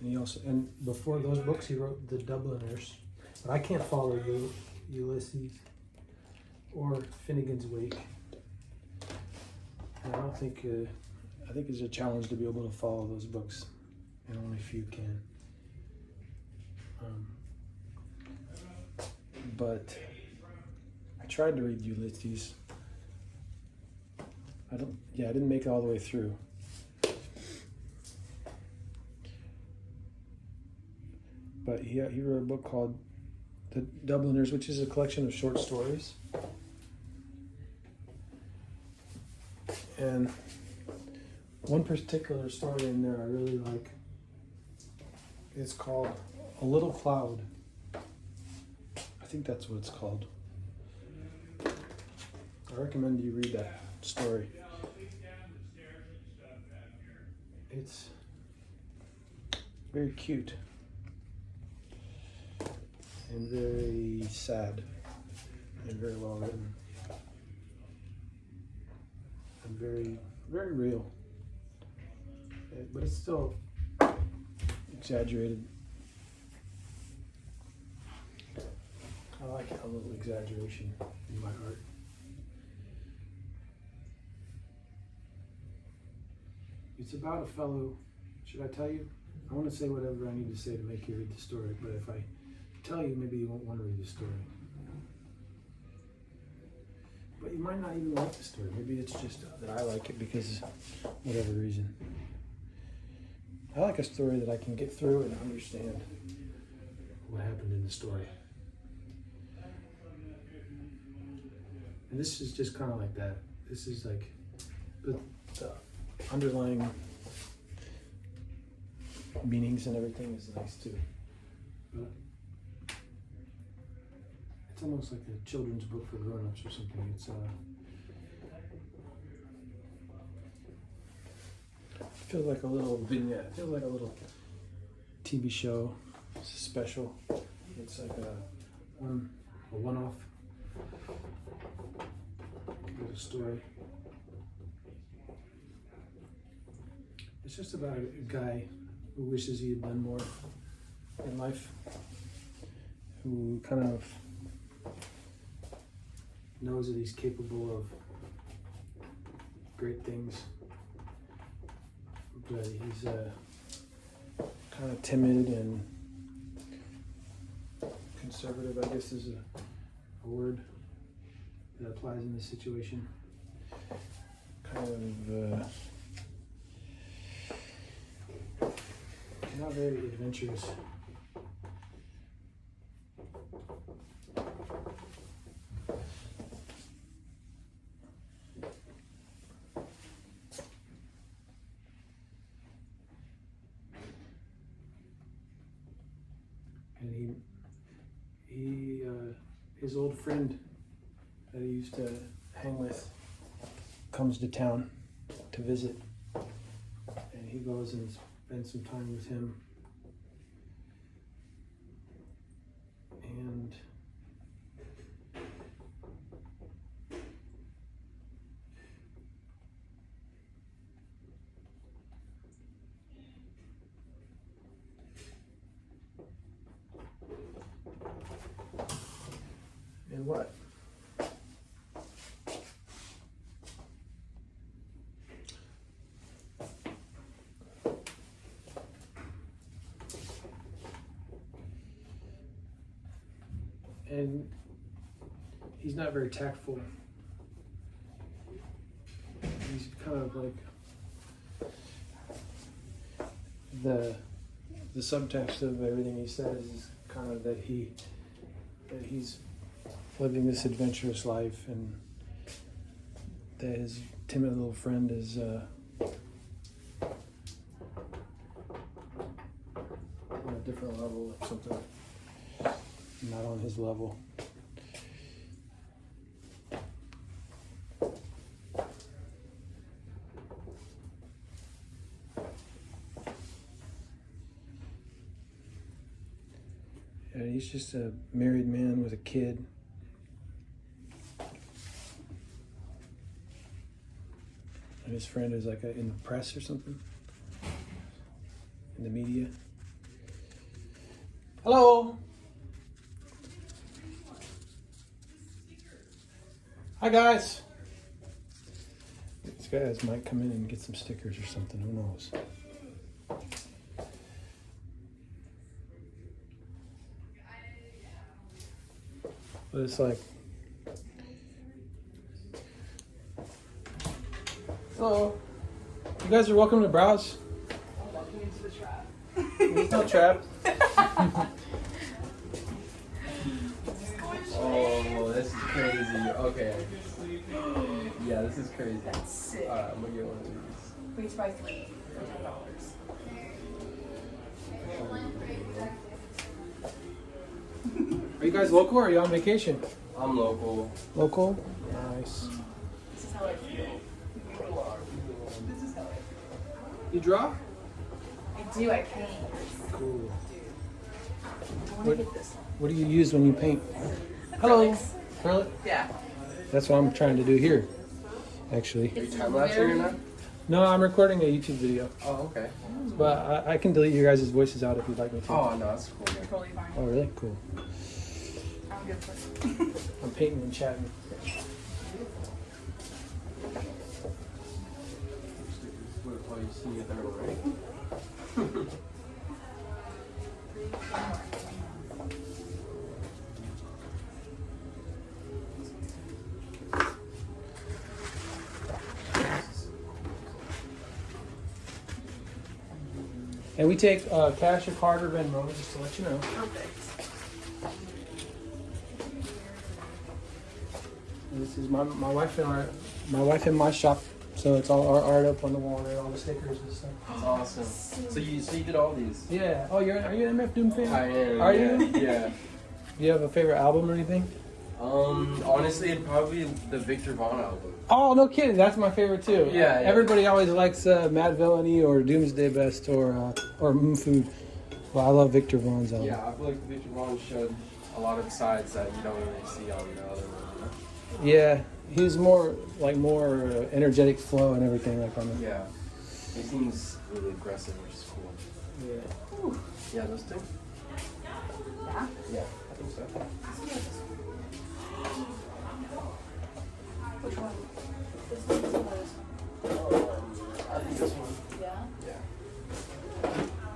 he also, and before those books, he wrote The Dubliners. But I can't follow Ulysses or Finnegan's Wake. And I don't think, I think it's a challenge to be able to follow those books, and only few can. But I tried to read Ulysses. I didn't make it all the way through. But he wrote a book called The Dubliners, which is a collection of short stories. And one particular story in there I really like. It's called A Little Cloud. I think that's what it's called. I recommend you read that story. It's very cute and very sad and very well written and very, very real. But it's still exaggerated. I like a little exaggeration in my art. It's about a fellow, should I tell you? I want to say whatever I need to say to make you read the story, but if I tell you, maybe you won't want to read the story. But you might not even like the story. Maybe it's just that I like it because of whatever reason. I like a story that I can get through and understand what happened in the story. And this is just kind of like that. This is like the underlying meanings and everything is nice too. But it's almost like a children's book for grown-ups or something. It's it feels like a little vignette. It feels like a little TV show. It's a special. It's like a one-off little story. It's just about a guy who wishes he had done more in life, who kind of knows that he's capable of great things, but he's kind of timid and conservative, I guess is a word that applies in this situation. Kind of not very adventurous. And his old friend that he used to hang with comes to town to visit, and he goes and spends some time with him. And what? And he's not very tactful. He's kind of like the subtext of everything he says is kind of that he's living this adventurous life, and that his timid little friend is on a different level or something, not on his level. And he's just a married man with a kid. And his friend is like in the press or something, in the media. Hello. Hi guys. These guys might come in and get some stickers or something. Who knows? But it's like, hello. You guys are welcome to browse. Welcome into the trap. There's no trap. Oh, this is crazy. Okay. Yeah, this is crazy. That's sick. Alright, I'm gonna get one of these. Please buy 3 for $10. Are you guys local or are you on vacation? I'm local. Local? Nice. This is how I feel. This is how I feel. You draw? I do, I paint. Cool. I want What- to get this one. What do you use when you paint? Hello. Acrylics. Acrylic? Yeah. That's what I'm trying to do here, actually. It's Time lapsing or not? No, I'm recording a YouTube video, Oh, okay. but I can delete your guys' voices out if you'd like me to. Oh, no, that's cool. You're totally fine. Oh, really? Cool. I'm good for it. I'm painting and chatting. Oh, you see it there, right? And we take cash or card or Venmo, just to let you know. Perfect. And this is my wife and my shop, so it's all our art up on the wall there, all the stickers and stuff. That's awesome. So you did all these? Yeah. Oh, are you an MF Doom fan? I am. Are yeah, you? Yeah. Do you have a favorite album or anything? Honestly, it'd probably be the Victor Vaughn album. Oh, no kidding. That's my favorite too. Yeah, yeah. Everybody always likes Mad Villainy or Doomsday Best or Moon Food. Well, I love Victor Vaughn's album. Yeah, I feel like Victor Vaughn showed a lot of the sides that you don't really see on the other one. Yeah, he's more energetic flow and everything like on the. Yeah. He seems really aggressive, which is cool. Yeah. Ooh. Yeah, those two? Yeah. Yeah, I think so. Which one? This one or this one? I think this one. Yeah. Yeah.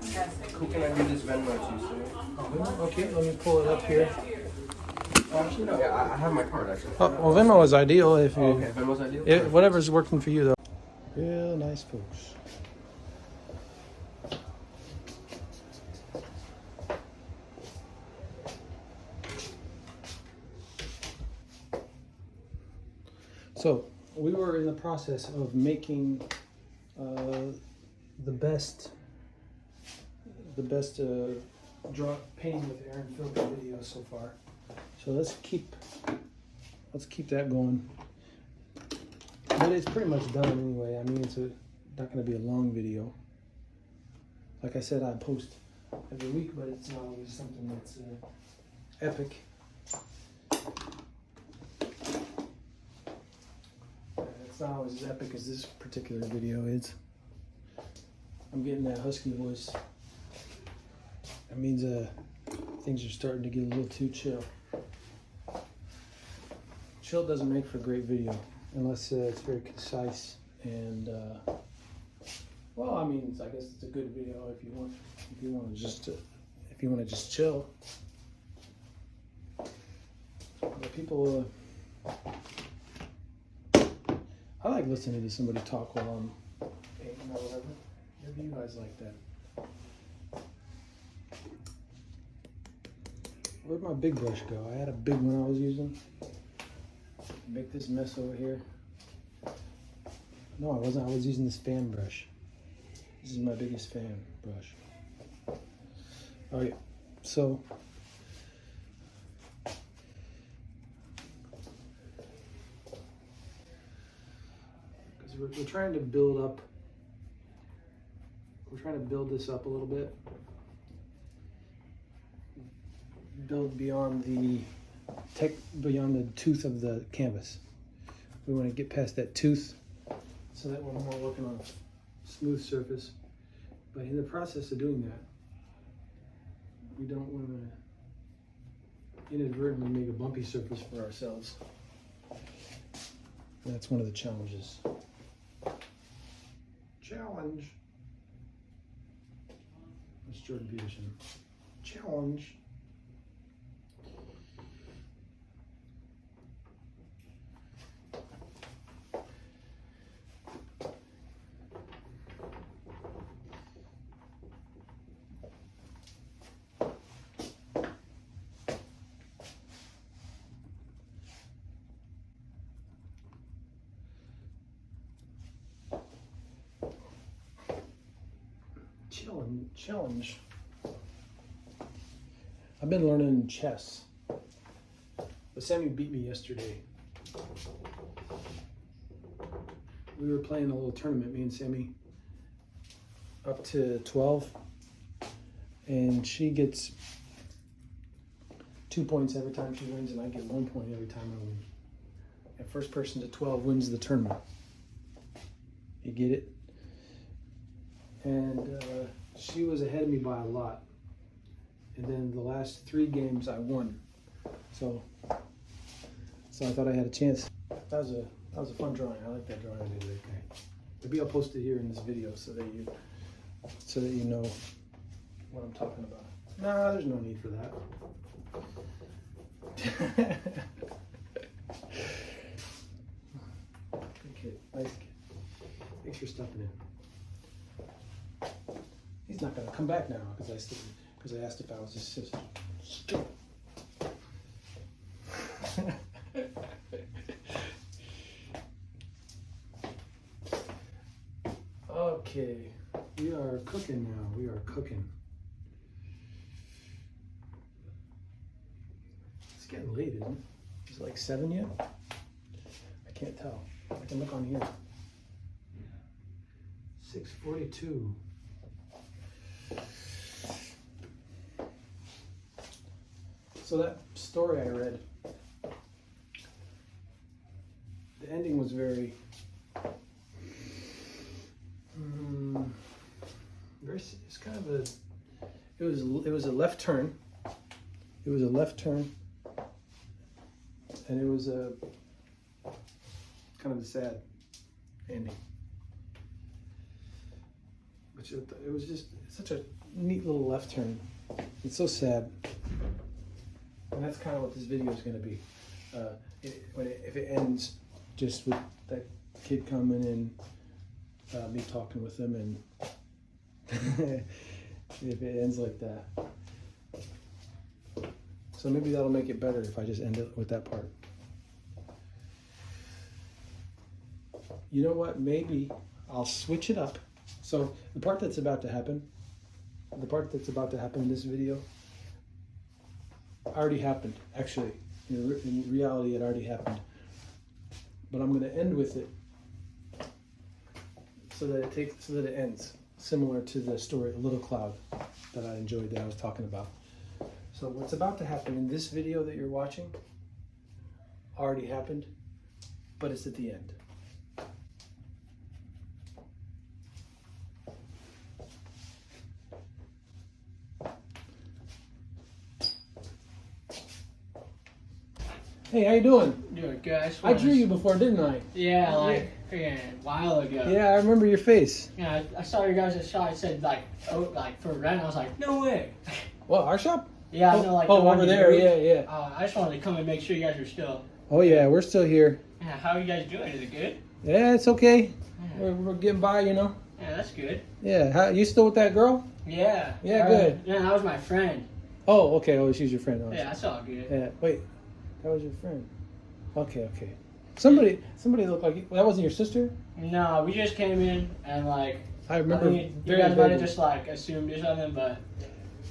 Okay. Who can I do this Venmo to, sir? Okay, let me pull it up here. Oh, actually, no. Yeah, I have my card, actually. Oh, well, Venmo is ideal if you. Oh, okay, Venmo's ideal? Whatever's working for you though. Real nice folks. So we were in the process of making the best painting with Aaron Philby video so far. So let's keep that going. But it's pretty much done anyway. I mean, it's not going to be a long video. Like I said, I post every week, but it's not always something that's epic. It's not always as epic as this particular video is. I'm getting that husky voice. That means things are starting to get a little too chill. Chill doesn't make for a great video unless it's very concise and well, I mean, I guess it's a good video if you want to just chill. But people, I like listening to somebody talk while I'm painting or whatever. Maybe you guys like that. Where'd my big brush go? I had a big one I was using. Make this mess over here. No, I wasn't. I was using this fan brush. This is my biggest fan brush. All right, so because we're trying to build up. We're trying to build this up a little bit. Build beyond the tooth of the canvas. We want to get past that tooth so that we're more working on a smooth surface. But in the process of doing that, we don't want to inadvertently make a bumpy surface for ourselves. That's one of the challenges. Challenge. That's Jordan Peterson. Challenge. Challenge. I've been learning chess, but Sammy beat me yesterday. We were playing a little tournament, me and Sammy, up to 12, and she gets 2 points every time she wins, and I get 1 point every time I win. And first person to 12 wins the tournament. You get it? And she was ahead of me by a lot. And then the last 3 games I won. So I thought I had a chance. That was a fun drawing. I like that drawing I did. Okay. Maybe I'll post it here in this video so that you know what I'm talking about. Nah, there's no need for that. Good kid. Nice kid. Thanks for stepping in. He's not gonna come back now because I asked if I was his sister. Okay, we are cooking now. We are cooking. It's getting late, isn't it? Is it like 7 yet? I can't tell. I can look on here. 6:42. So that story I read, the ending was very, it's kind of it was a left turn. It was a left turn, and it was a kind of a sad ending. But it was just such a neat little left turn. It's so sad. And that's kind of what this video is going to be. If it ends just with that kid coming and me talking with him, and if it ends like that. So maybe that'll make it better if I just end it with that part. you know what? Maybe I'll switch it up. So the part that's about to happen in this video already happened. Actually, in reality, it already happened. But I'm going to end with it so that it ends, similar to the story, Little Cloud, that I enjoyed, that I was talking about. So what's about to happen in this video that you're watching already happened, but it's at the end. Hey, how you doing? Doing good. I drew you before, didn't I? Yeah, like freaking a while ago. Yeah, I remember your face. Yeah, I saw your guys' shot. It said like, oh, like for rent. I was like, no way. Well, our shop? Yeah, I know, like oh, the one over you there. drew. Yeah. I just wanted to come and make sure you guys are still. Oh yeah, we're still here. Yeah, how are you guys doing? Is it good? Yeah, it's okay. Yeah, We're getting by, you know. yeah, that's good. Yeah, you still with that girl? Yeah. Yeah, good. Yeah, that was my friend. Oh, okay. Oh, she's your friend. Oh, Yeah, that's all good. Yeah. Wait, that was your friend. Okay. Somebody looked like that wasn't your sister. No, we just came in and like. I remember. I mean, you very guys might have vaguely. just like assumed or something, but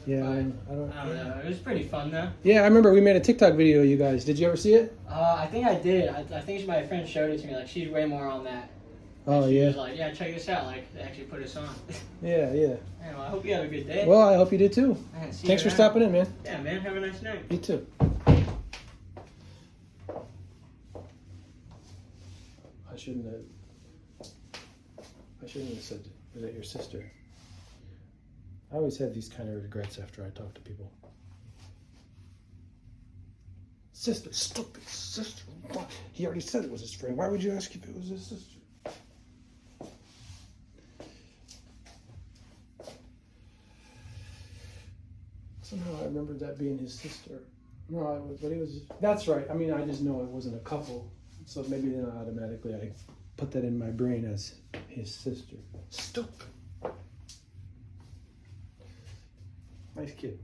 Yeah, Right. I don't. I don't know. It was pretty fun though. Yeah, I remember we made a TikTok video. You guys, did you ever see it? I think I did. I think my friend showed it to me. Like she's way more on that. Oh She yeah. was like, yeah, check this out. Like they actually put us on. Yeah. Yeah, well, I hope you have a good day. Well, I hope you did too. Man, see you Thanks for around. stopping in, man. Yeah, man. Have a nice night. You too. I shouldn't have said, was that your sister? I always have these kind of regrets after I talk to people. Sister, stupid sister. Why? He already said it was his friend. Why would you ask if it was his sister? Somehow I remembered that being his sister. No, but it was. That's right. I mean, I just know it wasn't a couple, so maybe then automatically I put that in my brain as his sister. Stupid. Nice kid.